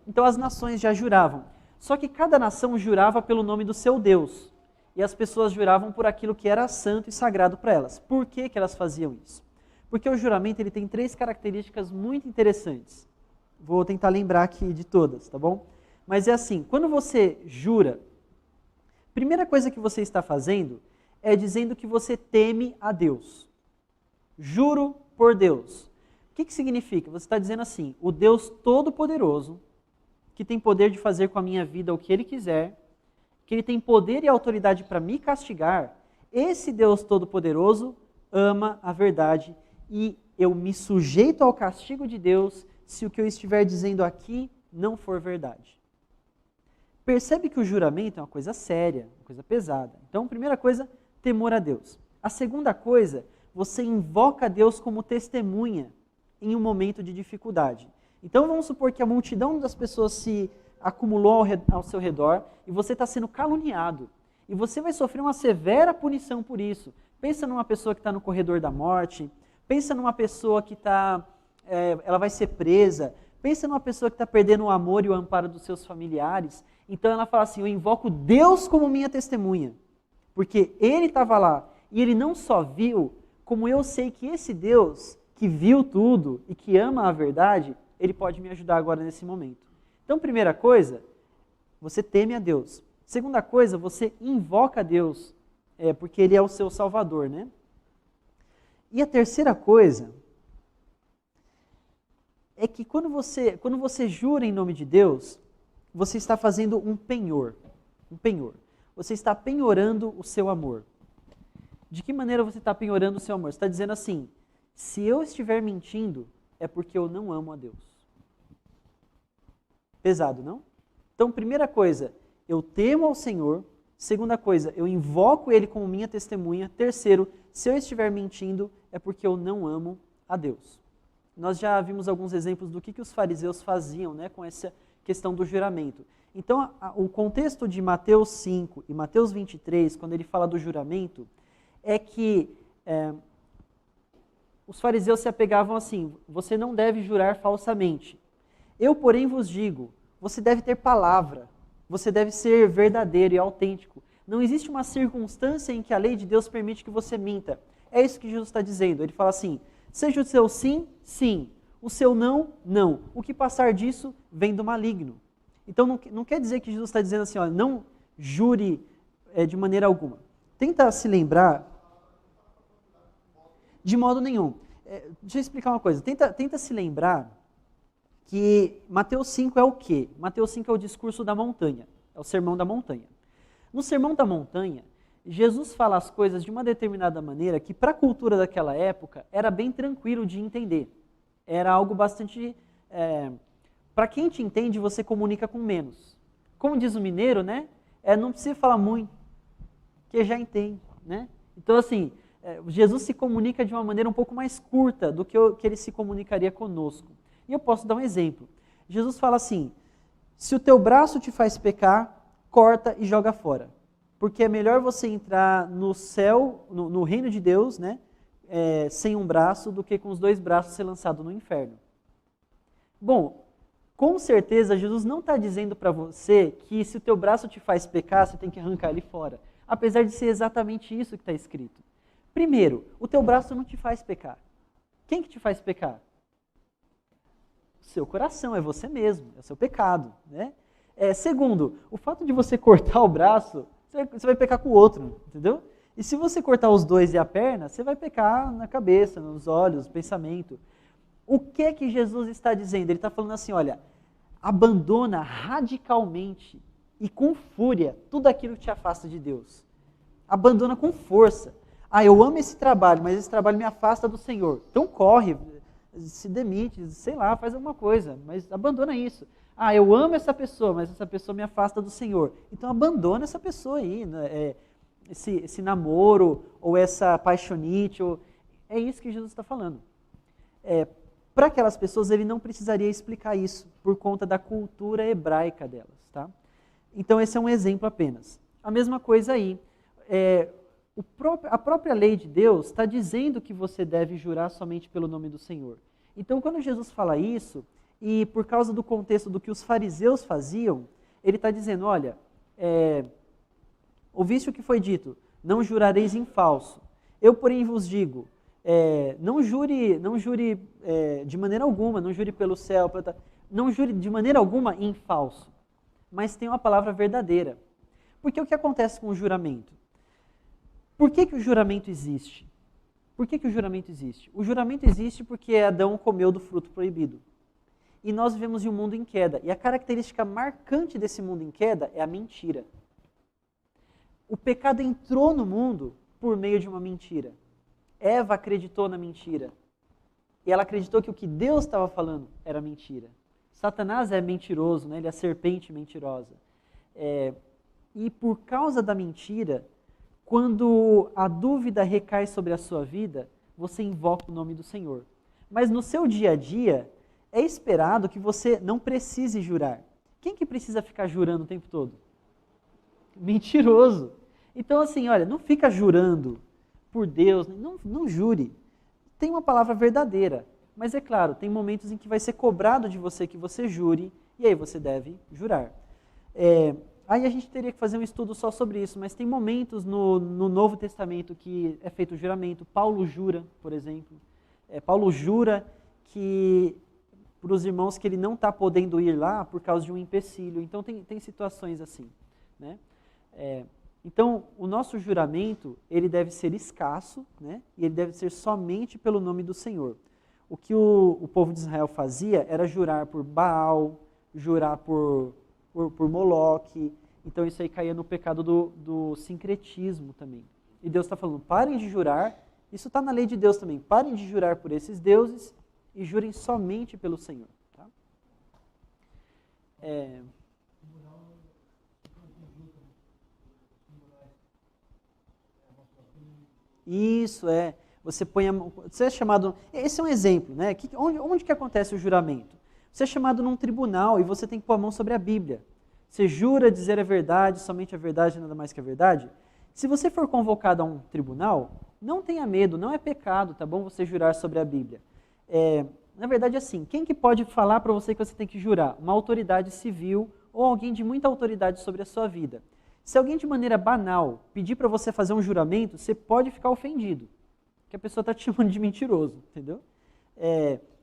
Então as nações já juravam. Só que cada nação jurava pelo nome do seu Deus. E as pessoas juravam por aquilo que era santo e sagrado para elas. Por que elas faziam isso? Porque o juramento ele tem 3 características muito interessantes. Vou tentar lembrar aqui de todas, tá bom? Mas é assim, quando você jura, a primeira coisa que você está fazendo é dizendo que você teme a Deus. Juro por Deus. O que significa? Você está dizendo assim, o Deus Todo-Poderoso, que tem poder de fazer com a minha vida o que Ele quiser, que Ele tem poder e autoridade para me castigar, esse Deus Todo-Poderoso ama a verdade e eu me sujeito ao castigo de Deus se o que eu estiver dizendo aqui não for verdade. Percebe que o juramento é uma coisa séria, uma coisa pesada. Então, primeira coisa, temor a Deus. A segunda coisa, você invoca Deus como testemunha em um momento de dificuldade. Então, vamos supor que a multidão das pessoas se acumulou ao seu redor e você está sendo caluniado. E você vai sofrer uma severa punição por isso. Pensa numa pessoa que está no corredor da morte, pensa numa pessoa que ela vai ser presa, pensa numa pessoa que está perdendo o amor e o amparo dos seus familiares. Então ela fala assim, eu invoco Deus como minha testemunha, porque Ele estava lá, e Ele não só viu, como eu sei que esse Deus, que viu tudo e que ama a verdade, Ele pode me ajudar agora nesse momento. Então, primeira coisa, você teme a Deus. Segunda coisa, você invoca a Deus, porque Ele é o seu Salvador, né? E a terceira coisa é que quando você jura em nome de Deus, você está fazendo um penhor. Um penhor. Você está penhorando o seu amor. De que maneira você está penhorando o seu amor? Você está dizendo assim, se eu estiver mentindo, é porque eu não amo a Deus. Pesado, não? Então, primeira coisa, eu temo ao Senhor. Segunda coisa, eu invoco Ele como minha testemunha. Terceiro, se eu estiver mentindo, é porque eu não amo a Deus. Nós já vimos alguns exemplos do que os fariseus faziam, né, com essa questão do juramento. Então, o contexto de Mateus 5 e Mateus 23, quando ele fala do juramento, é que os fariseus se apegavam assim, você não deve jurar falsamente. Eu, porém, vos digo, você deve ter palavra, você deve ser verdadeiro e autêntico. Não existe uma circunstância em que a lei de Deus permite que você minta. É isso que Jesus está dizendo. Ele fala assim, seja o seu sim, sim. O seu não, não. O que passar disso vem do maligno. Então não quer dizer que Jesus está dizendo assim, ó, não jure de maneira alguma. Tenta se lembrar, de modo nenhum. Deixa eu explicar uma coisa. Tenta se lembrar que Mateus 5 é o quê? Mateus 5 é o discurso da montanha, é o sermão da montanha. No sermão da montanha, Jesus fala as coisas de uma determinada maneira que para a cultura daquela época era bem tranquilo de entender. Era algo bastante... para quem te entende, você comunica com menos. Como diz o mineiro, né? Não precisa falar muito, que já entende, né? Então assim, Jesus se comunica de uma maneira um pouco mais curta do que ele se comunicaria conosco. E eu posso dar um exemplo. Jesus fala assim, se o teu braço te faz pecar, corta e joga fora. Porque é melhor você entrar no céu, no reino de Deus, né, sem um braço, do que com os dois braços ser lançado no inferno. Bom, com certeza Jesus não está dizendo para você que se o teu braço te faz pecar, você tem que arrancar ele fora. Apesar de ser exatamente isso que está escrito. Primeiro, o teu braço não te faz pecar. Quem que te faz pecar? Seu coração, é você mesmo, é o seu pecado, né? Segundo, o fato de você cortar o braço, você vai pecar com o outro, entendeu? E se você cortar os dois e a perna, você vai pecar na cabeça, nos olhos, no pensamento. O que é que Jesus está dizendo? Ele está falando assim, olha, abandona radicalmente e com fúria tudo aquilo que te afasta de Deus. Abandona com força. Eu amo esse trabalho, mas esse trabalho me afasta do Senhor. Então corre, se demite, sei lá, faz alguma coisa, mas abandona isso. Eu amo essa pessoa, mas essa pessoa me afasta do Senhor. Então abandona essa pessoa aí, né? Esse namoro, ou essa paixonite, é isso que Jesus está falando. Para aquelas pessoas ele não precisaria explicar isso, por conta da cultura hebraica delas. Tá? Então esse é um exemplo apenas. A mesma coisa aí, a própria lei de Deus está dizendo que você deve jurar somente pelo nome do Senhor. Então, quando Jesus fala isso, e por causa do contexto do que os fariseus faziam, ele está dizendo, olha, ouviste o que foi dito, não jurareis em falso. Eu, porém, vos digo, não jure de maneira alguma, não jure pelo céu, não jure de maneira alguma em falso, mas tenha uma palavra verdadeira. Porque o que acontece com o juramento? Por que o juramento existe? Por que o juramento existe? O juramento existe porque Adão comeu do fruto proibido. E nós vivemos em um mundo em queda. E a característica marcante desse mundo em queda é a mentira. O pecado entrou no mundo por meio de uma mentira. Eva acreditou na mentira. E ela acreditou que o que Deus estava falando era mentira. Satanás é mentiroso, né? Ele é a serpente mentirosa. E por causa da mentira, quando a dúvida recai sobre a sua vida, você invoca o nome do Senhor. Mas no seu dia a dia, é esperado que você não precise jurar. Quem que precisa ficar jurando o tempo todo? Mentiroso. Então assim, olha, não fica jurando por Deus, não jure. Tem uma palavra verdadeira, mas é claro, tem momentos em que vai ser cobrado de você que você jure, e aí você deve jurar. Aí a gente teria que fazer um estudo só sobre isso, mas tem momentos no Novo Testamento que é feito o juramento. Paulo jura, por exemplo. Paulo jura que para os irmãos que ele não está podendo ir lá por causa de um empecilho. Então tem situações assim, né? Então, o nosso juramento, ele deve ser escasso, né? E ele deve ser somente pelo nome do Senhor. O que o povo de Israel fazia era jurar por Baal, jurar por Moloque. Então, isso aí caía no pecado do sincretismo também. E Deus está falando, parem de jurar, isso está na lei de Deus também, parem de jurar por esses deuses e jurem somente pelo Senhor. Tá? Isso, você põe você é chamado, esse é um exemplo, né? Onde que acontece o juramento? Você é chamado num tribunal e você tem que pôr a mão sobre a Bíblia. Você jura dizer a verdade, somente a verdade, nada mais que a verdade? Se você for convocado a um tribunal, não tenha medo, não é pecado, tá bom? Você jurar sobre a Bíblia. Na verdade, assim, quem que pode falar para você que você tem que jurar? Uma autoridade civil ou alguém de muita autoridade sobre a sua vida. Se alguém de maneira banal pedir para você fazer um juramento, você pode ficar ofendido, que a pessoa está te chamando de mentiroso, entendeu?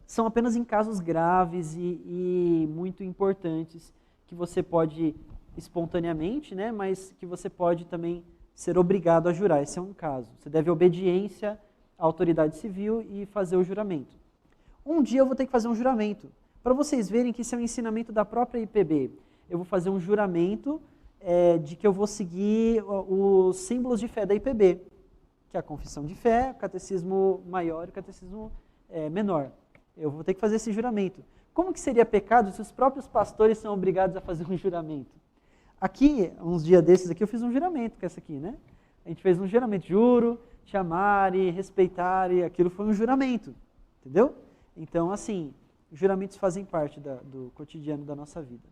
São apenas em casos graves e muito importantes que você pode espontaneamente, né, mas que você pode também ser obrigado a jurar. Esse é um caso. Você deve obediência à autoridade civil e fazer o juramento. Um dia eu vou ter que fazer um juramento, para vocês verem que isso é um ensinamento da própria IPB. Eu vou fazer um juramento de que eu vou seguir os símbolos de fé da IPB, que é a confissão de fé, o catecismo maior e o catecismo menor. Eu vou ter que fazer esse juramento. Como que seria pecado se os próprios pastores são obrigados a fazer um juramento? Aqui, uns dias desses aqui, eu fiz um juramento com essa aqui, né? A gente fez um juramento, juro, te amar e respeitar, e aquilo foi um juramento, entendeu? Então, assim, juramentos fazem parte do cotidiano da nossa vida.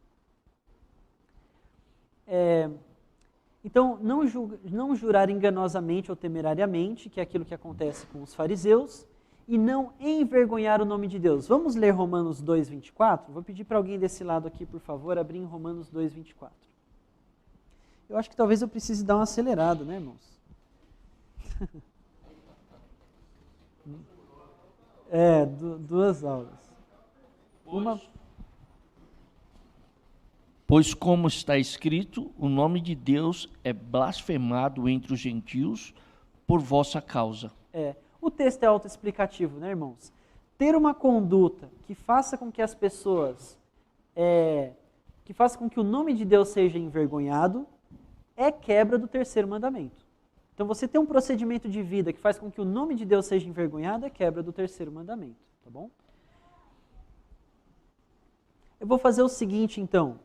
Então, não jurar enganosamente ou temerariamente, que é aquilo que acontece com os fariseus, e não envergonhar o nome de Deus. Vamos ler Romanos 2:24? Vou pedir para alguém desse lado aqui, por favor, abrir em Romanos 2:24. Eu acho que talvez eu precise dar uma acelerada, né, irmãos? Duas aulas. Pois como está escrito, o nome de Deus é blasfemado entre os gentios por vossa causa. O texto é autoexplicativo, né, irmãos? Ter uma conduta que faça com que as pessoas, que faça com que o nome de Deus seja envergonhado, é quebra do terceiro mandamento. Então, você ter um procedimento de vida que faz com que o nome de Deus seja envergonhado, é quebra do terceiro mandamento, tá bom? Eu vou fazer o seguinte, então.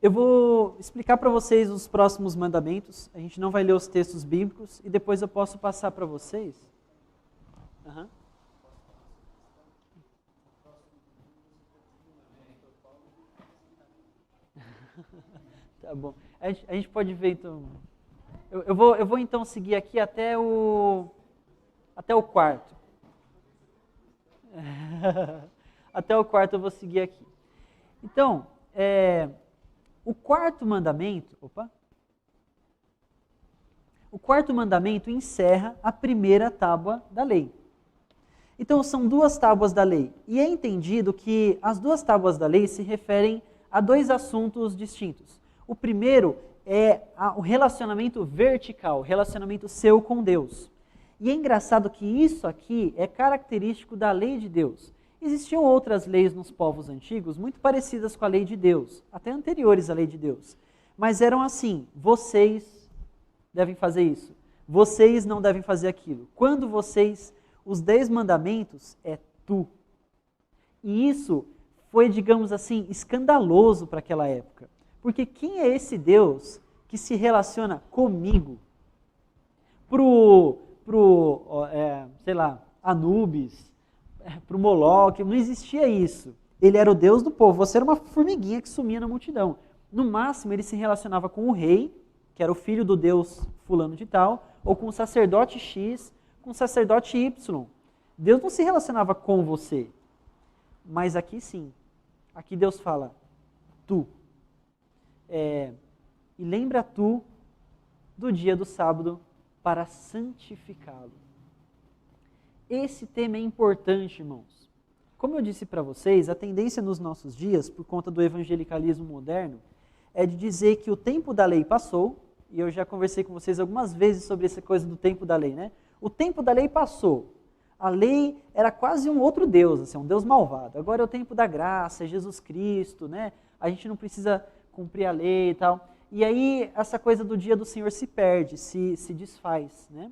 Eu vou explicar para vocês os próximos mandamentos. A gente não vai ler os textos bíblicos e depois eu posso passar para vocês. Tá bom. A gente pode ver então. Eu vou então seguir aqui até o quarto. Até o quarto eu vou seguir aqui. Então, o quarto mandamento, o quarto mandamento encerra a primeira tábua da lei. Então, são duas tábuas da lei. E é entendido que as duas tábuas da lei se referem a dois assuntos distintos. O primeiro é o relacionamento vertical, o relacionamento seu com Deus. E é engraçado que isso aqui é característico da lei de Deus. Existiam outras leis nos povos antigos muito parecidas com a lei de Deus, até anteriores à lei de Deus. Mas eram assim, vocês devem fazer isso, vocês não devem fazer aquilo. Quando vocês os 10 mandamentos é tu. E isso foi, digamos assim, escandaloso para aquela época. Porque quem é esse Deus que se relaciona comigo? Sei lá, Anubis, pro Moloque, não existia isso. Ele era o Deus do povo, você era uma formiguinha que sumia na multidão. No máximo, ele se relacionava com o rei, que era o filho do Deus fulano de tal, ou com o sacerdote X, com o sacerdote Y. Deus não se relacionava com você. Mas aqui sim. Aqui Deus fala, tu. E lembra tu do dia do sábado para santificá-lo. Esse tema é importante, irmãos. Como eu disse para vocês, a tendência nos nossos dias, por conta do evangelicalismo moderno, é de dizer que o tempo da lei passou, e eu já conversei com vocês algumas vezes sobre essa coisa do tempo da lei, né? O tempo da lei passou. A lei era quase um outro Deus, assim, um Deus malvado. Agora é o tempo da graça, é Jesus Cristo, né? A gente não precisa cumprir a lei e tal. E aí essa coisa do dia do Senhor se perde, se desfaz, né?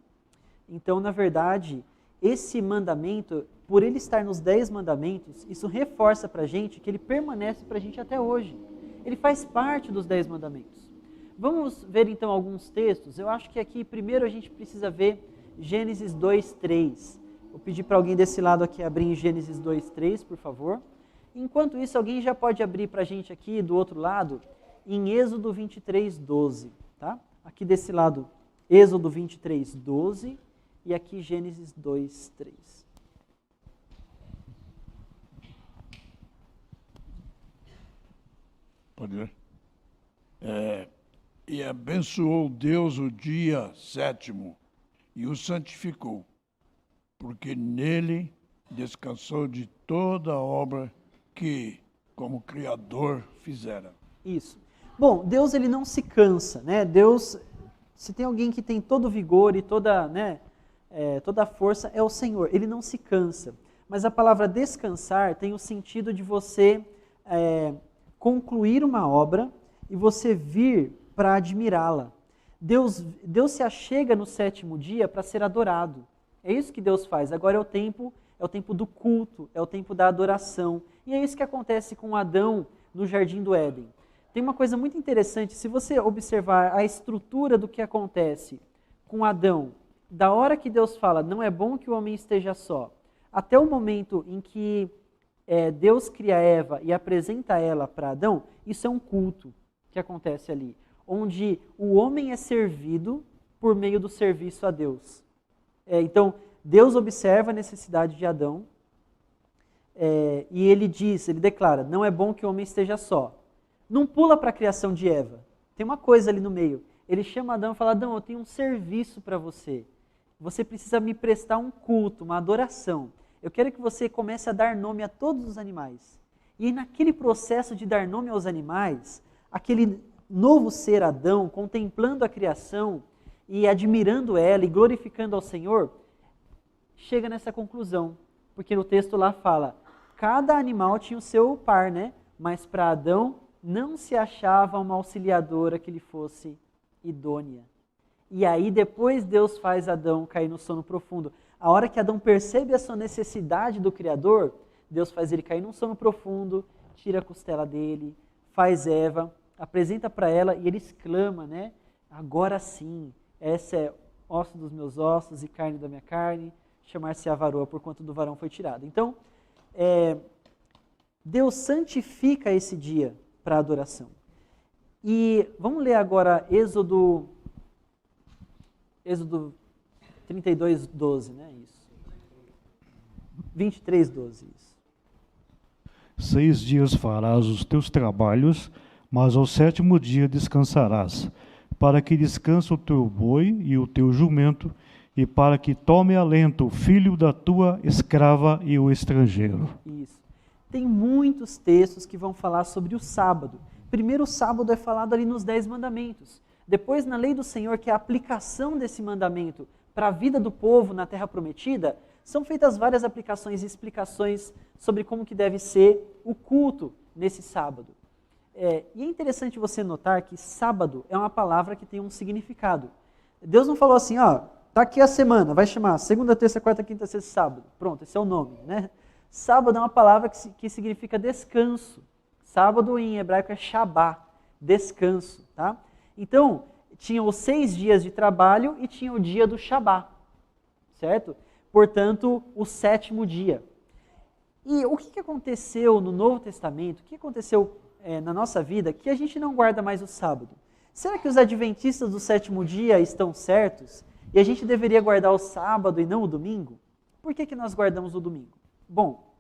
Então, na verdade, esse mandamento, por ele estar nos 10 mandamentos, isso reforça para a gente que ele permanece para a gente até hoje. Ele faz parte dos 10 mandamentos. Vamos ver então alguns textos. Eu acho que aqui primeiro a gente precisa ver Gênesis 2:3. Vou pedir para alguém desse lado aqui abrir em Gênesis 2:3, por favor. Enquanto isso, alguém já pode abrir para a gente aqui do outro lado, em Êxodo 23:12. Tá? Aqui desse lado, Êxodo 23:12 e aqui Gênesis 2:3. Pode ver? E abençoou Deus o dia 7º e o santificou, porque nele descansou de toda a obra que, como Criador, fizera. Isso. Bom, Deus ele não se cansa, né? Deus, se tem alguém que tem todo o vigor e toda, né, toda a força, é o Senhor. Ele não se cansa. Mas a palavra descansar tem o sentido de você concluir uma obra e você vir para admirá-la. Deus se achega no 7º dia para ser adorado. É isso que Deus faz. Agora é o tempo do culto, é o tempo da adoração. E é isso que acontece com Adão no Jardim do Éden. Tem uma coisa muito interessante, se você observar a estrutura do que acontece com Adão, da hora que Deus fala, não é bom que o homem esteja só, até o momento em que Deus cria Eva e apresenta ela para Adão, isso é um culto que acontece ali, onde o homem é servido por meio do serviço a Deus. Então, Deus observa a necessidade de Adão e ele declara, não é bom que o homem esteja só. Não pula para a criação de Eva. Tem uma coisa ali no meio. Ele chama Adão e fala, Adão, eu tenho um serviço para você. Você precisa me prestar um culto, uma adoração. Eu quero que você comece a dar nome a todos os animais. E naquele processo de dar nome aos animais, aquele novo ser Adão, contemplando a criação e admirando ela e glorificando ao Senhor, chega nessa conclusão. Porque no texto lá fala, cada animal tinha o seu par, né? Mas para Adão não se achava uma auxiliadora que lhe fosse idônea. E aí depois Deus faz Adão cair no sono profundo. A hora que Adão percebe a sua necessidade do Criador, Deus faz ele cair num sono profundo, tira a costela dele, faz Eva, apresenta para ela e ele exclama, né? Agora sim, essa é osso dos meus ossos e carne da minha carne, chamar-se a varoa, porquanto do varão foi tirado. Então, Deus santifica esse dia para a adoração. E vamos ler agora Êxodo 32:12, né? Isso. 23:12, isso. 6 dias farás os teus trabalhos, mas ao 7º dia descansarás, para que descanse o teu boi e o teu jumento, e para que tome alento o filho da tua escrava e o estrangeiro. Isso. Tem muitos textos que vão falar sobre o sábado. Primeiro, o sábado é falado ali nos 10 mandamentos. Depois, na lei do Senhor, que é a aplicação desse mandamento para a vida do povo na Terra Prometida, são feitas várias aplicações e explicações sobre como que deve ser o culto nesse sábado. E é interessante você notar que sábado é uma palavra que tem um significado. Deus não falou assim, tá aqui a semana, vai chamar segunda, terça, quarta, quinta, sexta, sábado. Pronto, esse é o nome, né? Sábado é uma palavra que significa descanso. Sábado em hebraico é Shabá, descanso, tá? Então, tinha os 6 dias de trabalho e tinha o dia do Shabá, certo? Portanto, o 7º dia. E o que aconteceu no Novo Testamento, o que aconteceu na nossa vida, que a gente não guarda mais o sábado? Será que os adventistas do 7º dia estão certos? E a gente deveria guardar o sábado e não o domingo? Por que nós guardamos o domingo? Bom,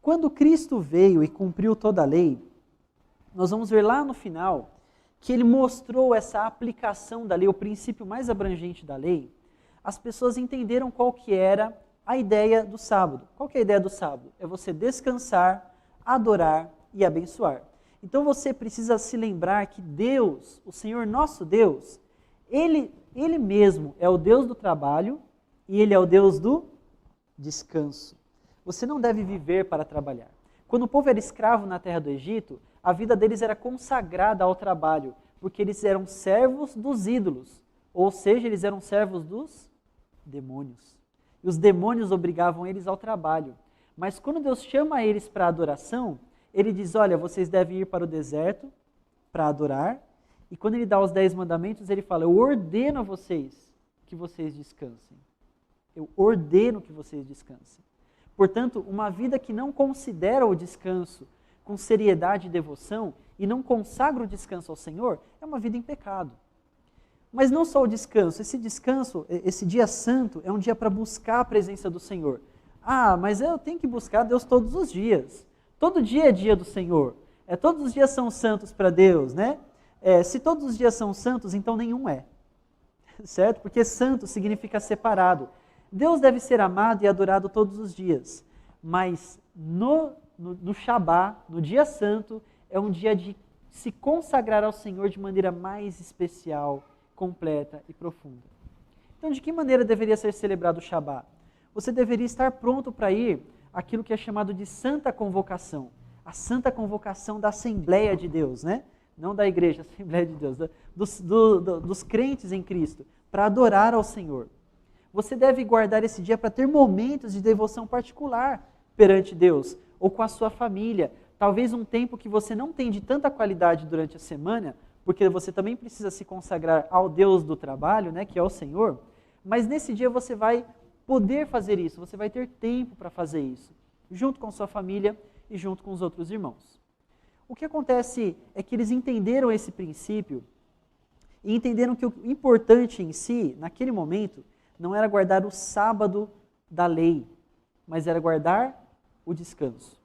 quando Cristo veio e cumpriu toda a lei, nós vamos ver lá no final que ele mostrou essa aplicação da lei, o princípio mais abrangente da lei. As pessoas entenderam qual que era a ideia do sábado. Qual que é a ideia do sábado? É você descansar, adorar e abençoar. Então você precisa se lembrar que Deus, o Senhor nosso Deus, Ele mesmo é o Deus do trabalho e Ele é o Deus do descanso. Você não deve viver para trabalhar. Quando o povo era escravo na terra do Egito, a vida deles era consagrada ao trabalho, porque eles eram servos dos ídolos, ou seja, eles eram servos dos demônios. E os demônios obrigavam eles ao trabalho. Mas quando Deus chama eles para a adoração, Ele diz, olha, vocês devem ir para o deserto para adorar. E quando Ele dá os 10 mandamentos, Ele fala, eu ordeno a vocês que vocês descansem. Eu ordeno que vocês descansem. Portanto, uma vida que não considera o descanso com seriedade e devoção e não consagra o descanso ao Senhor, é uma vida em pecado. Mas não só o descanso, esse dia santo, é um dia para buscar a presença do Senhor. Ah, mas eu tenho que buscar Deus todos os dias. Todo dia é dia do Senhor. Todos os dias são santos para Deus, né? Se todos os dias são santos, então nenhum é. Certo? Porque santo significa separado. Deus deve ser amado e adorado todos os dias. Mas no Shabá, no dia santo, é um dia de se consagrar ao Senhor de maneira mais especial, completa e profunda. Então, de que maneira deveria ser celebrado o Shabá? Você deveria estar pronto para ir àquilo que é chamado de Santa Convocação. A Santa Convocação da Assembleia de Deus, né? Não da igreja, a Assembleia de Deus, dos crentes em Cristo, para adorar ao Senhor. Você deve guardar esse dia para ter momentos de devoção particular perante Deus, ou com a sua família. Talvez um tempo que você não tem de tanta qualidade durante a semana, porque você também precisa se consagrar ao Deus do trabalho, né, que é o Senhor, mas nesse dia você vai poder fazer isso, você vai ter tempo para fazer isso, junto com sua família e junto com os outros irmãos. O que acontece é que eles entenderam esse princípio e entenderam que o importante em si, naquele momento, não era guardar o sábado da lei, mas era guardar o descanso.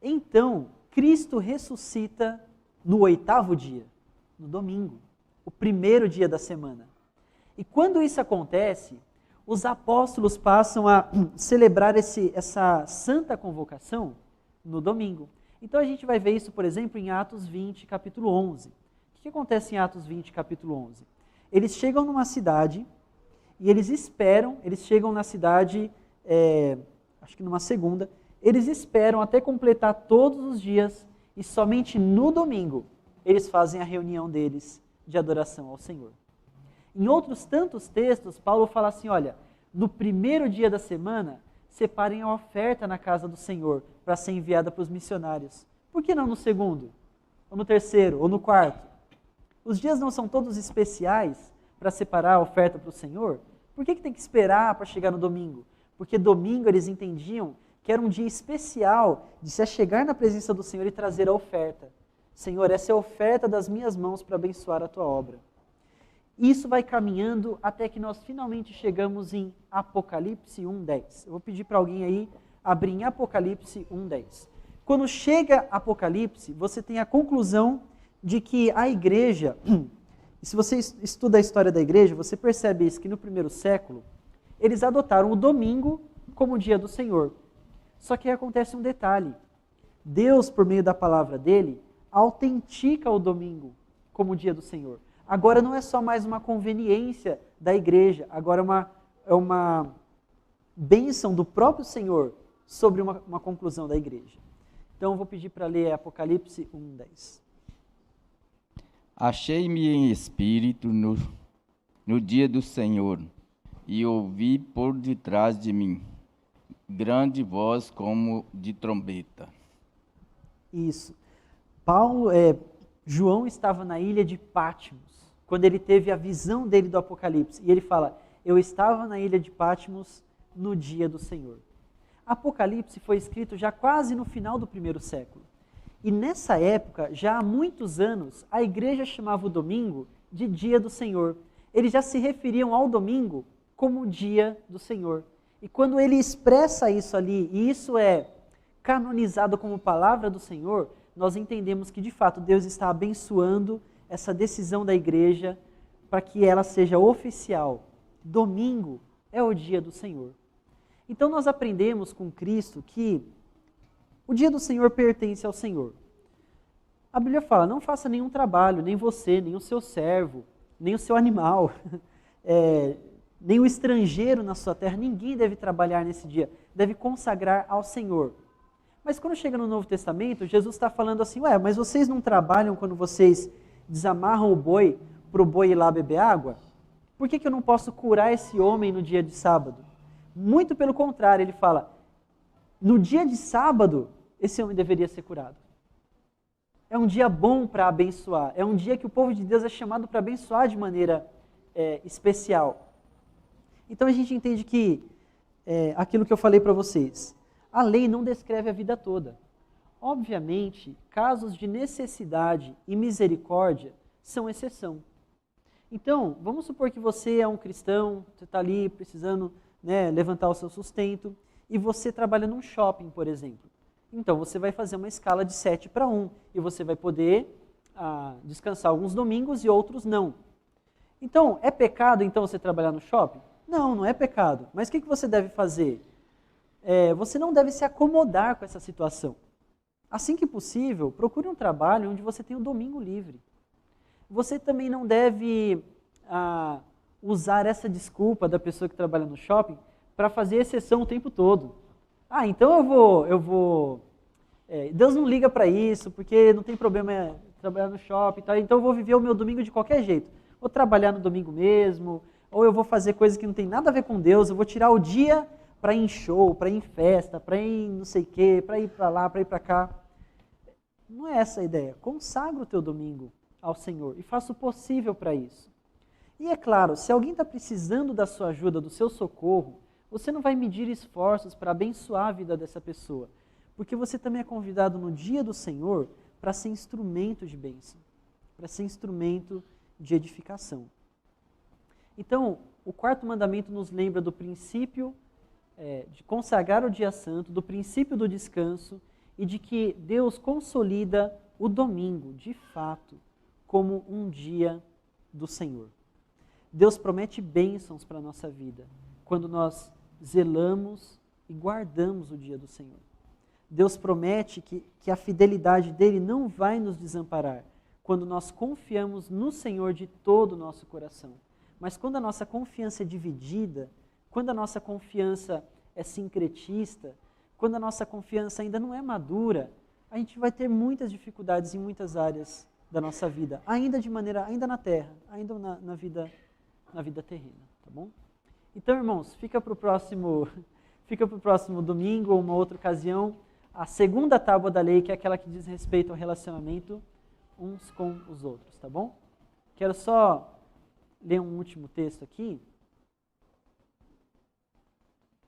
Então, Cristo ressuscita no 8º dia, no domingo, o primeiro dia da semana. E quando isso acontece, os apóstolos passam a celebrar essa santa convocação no domingo. Então a gente vai ver isso, por exemplo, em Atos 20, capítulo 11. O que acontece em Atos 20, capítulo 11? Eles chegam numa cidade e eles chegam na cidade, acho que numa segunda, eles esperam até completar todos os dias e somente no domingo eles fazem a reunião deles de adoração ao Senhor. Em outros tantos textos, Paulo fala assim, olha, no primeiro dia da semana, separem a oferta na casa do Senhor para ser enviada para os missionários. Por que não no segundo? Ou no terceiro? Ou no quarto? Os dias não são todos especiais para separar a oferta para o Senhor? Por que tem que esperar para chegar no domingo? Porque domingo eles entendiam que era um dia especial de se achegar na presença do Senhor e trazer a oferta. Senhor, essa é a oferta das minhas mãos para abençoar a tua obra. Isso vai caminhando até que nós finalmente chegamos em Apocalipse 1:10. Eu vou pedir para alguém aí abrir em Apocalipse 1:10. Quando chega Apocalipse, você tem a conclusão de que a igreja, e se você estuda a história da igreja, você percebe isso, que no primeiro século, eles adotaram o domingo como o dia do Senhor. Só que acontece um detalhe. Deus, por meio da palavra dele, autentica o domingo como o dia do Senhor. Agora não é só mais uma conveniência da igreja, agora é uma bênção do próprio Senhor sobre uma conclusão da igreja. Então eu vou pedir para ler Apocalipse 1:10. Achei-me em espírito no dia do Senhor, e ouvi por detrás de mim grande voz como de trombeta. Isso. João estava na ilha de Patmos, quando ele teve a visão dele do Apocalipse. E ele fala, eu estava na ilha de Patmos no dia do Senhor. Apocalipse foi escrito já quase no final do 1º século. E nessa época, já há muitos anos, a igreja chamava o domingo de dia do Senhor. Eles já se referiam ao domingo como dia do Senhor. E quando ele expressa isso ali, e isso é canonizado como palavra do Senhor, nós entendemos que de fato Deus está abençoando essa decisão da igreja para que ela seja oficial. Domingo é o dia do Senhor. Então nós aprendemos com Cristo que o dia do Senhor pertence ao Senhor. A Bíblia fala, não faça nenhum trabalho, nem você, nem o seu servo, nem o seu animal, nem o estrangeiro na sua terra, ninguém deve trabalhar nesse dia, deve consagrar ao Senhor. Mas quando chega no Novo Testamento, Jesus está falando assim, mas vocês não trabalham quando vocês desamarram o boi para o boi ir lá beber água? Por que eu não posso curar esse homem no dia de sábado? Muito pelo contrário, ele fala, no dia de sábado, esse homem deveria ser curado. É um dia bom para abençoar, é um dia que o povo de Deus é chamado para abençoar de maneira especial. Então a gente entende que, aquilo que eu falei para vocês, a lei não descreve a vida toda. Obviamente, casos de necessidade e misericórdia são exceção. Então, vamos supor que você é um cristão, você está ali precisando levantar o seu sustento, e você trabalha num shopping, por exemplo. Então, você vai fazer uma escala de 7-1, e você vai poder descansar alguns domingos e outros não. Então, é pecado então você trabalhar no shopping? Não, não é pecado. Mas o que você deve fazer? Você não deve se acomodar com essa situação. Assim que possível, procure um trabalho onde você tem o domingo livre. Você também não deve usar essa desculpa da pessoa que trabalha no shopping para fazer exceção o tempo todo. Então eu vou Deus não liga para isso, porque não tem problema trabalhar no shopping, tá? Então eu vou viver o meu domingo de qualquer jeito. Vou trabalhar no domingo mesmo, ou eu vou fazer coisas que não tem nada a ver com Deus, eu vou tirar o dia para ir em show, para ir em festa, para ir em não sei o quê, para ir para lá, para ir para cá. Não é essa a ideia. Consagra o teu domingo ao Senhor e faça o possível para isso. E é claro, se alguém está precisando da sua ajuda, do seu socorro, você não vai medir esforços para abençoar a vida dessa pessoa, porque você também é convidado no dia do Senhor para ser instrumento de bênção, para ser instrumento de edificação. Então, o 4º mandamento nos lembra do princípio de consagrar o dia santo, do princípio do descanso e de que Deus consolida o domingo, de fato, como um dia do Senhor. Deus promete bênçãos para a nossa vida quando nós zelamos e guardamos o dia do Senhor. Deus promete que a fidelidade dele não vai nos desamparar quando nós confiamos no Senhor de todo o nosso coração. Mas quando a nossa confiança é dividida, quando a nossa confiança é sincretista, quando a nossa confiança ainda não é madura, a gente vai ter muitas dificuldades em muitas áreas da nossa vida, ainda na terra, ainda na vida terrena, tá bom? Então, irmãos, fica para o próximo domingo ou uma outra ocasião, a 2ª tábua da lei, que é aquela que diz respeito ao relacionamento uns com os outros, tá bom? Quero só ler um último texto aqui.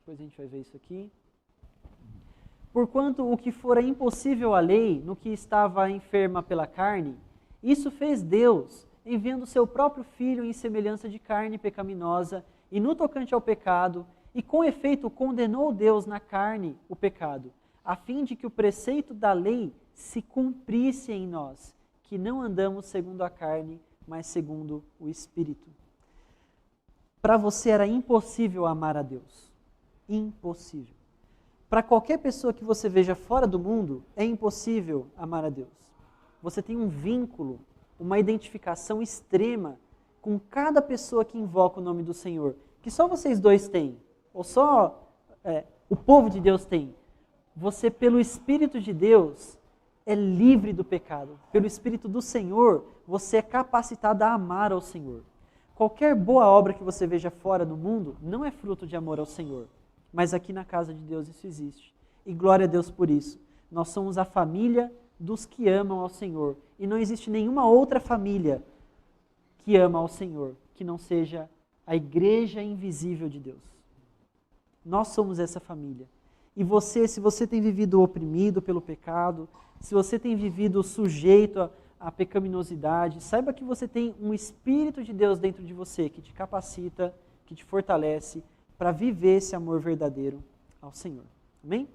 Depois a gente vai ver isso aqui. Porquanto o que fora impossível à lei, no que estava enferma pela carne, isso fez Deus, enviando seu próprio Filho em semelhança de carne pecaminosa, e no tocante ao pecado, e com efeito condenou Deus na carne o pecado, a fim de que o preceito da lei se cumprisse em nós, que não andamos segundo a carne, mas segundo o Espírito. Para você era impossível amar a Deus. Impossível. Para qualquer pessoa que você veja fora do mundo, é impossível amar a Deus. Você tem um vínculo, uma identificação extrema com cada pessoa que invoca o nome do Senhor, que só vocês dois têm, ou só o povo de Deus tem. Você, pelo Espírito de Deus, é livre do pecado. Pelo Espírito do Senhor, você é capacitado a amar ao Senhor. qualquer boa obra que você veja fora no mundo não é fruto de amor ao Senhor. Mas aqui na casa de Deus isso existe. E glória a Deus por isso. Nós somos a família dos que amam ao Senhor. E não existe nenhuma outra família que ama ao Senhor, que não seja a igreja invisível de Deus. Nós somos essa família. E você, se você tem vivido oprimido pelo pecado, se você tem vivido sujeito à pecaminosidade, saiba que você tem um Espírito de Deus dentro de você que te capacita, que te fortalece para viver esse amor verdadeiro ao Senhor. Amém?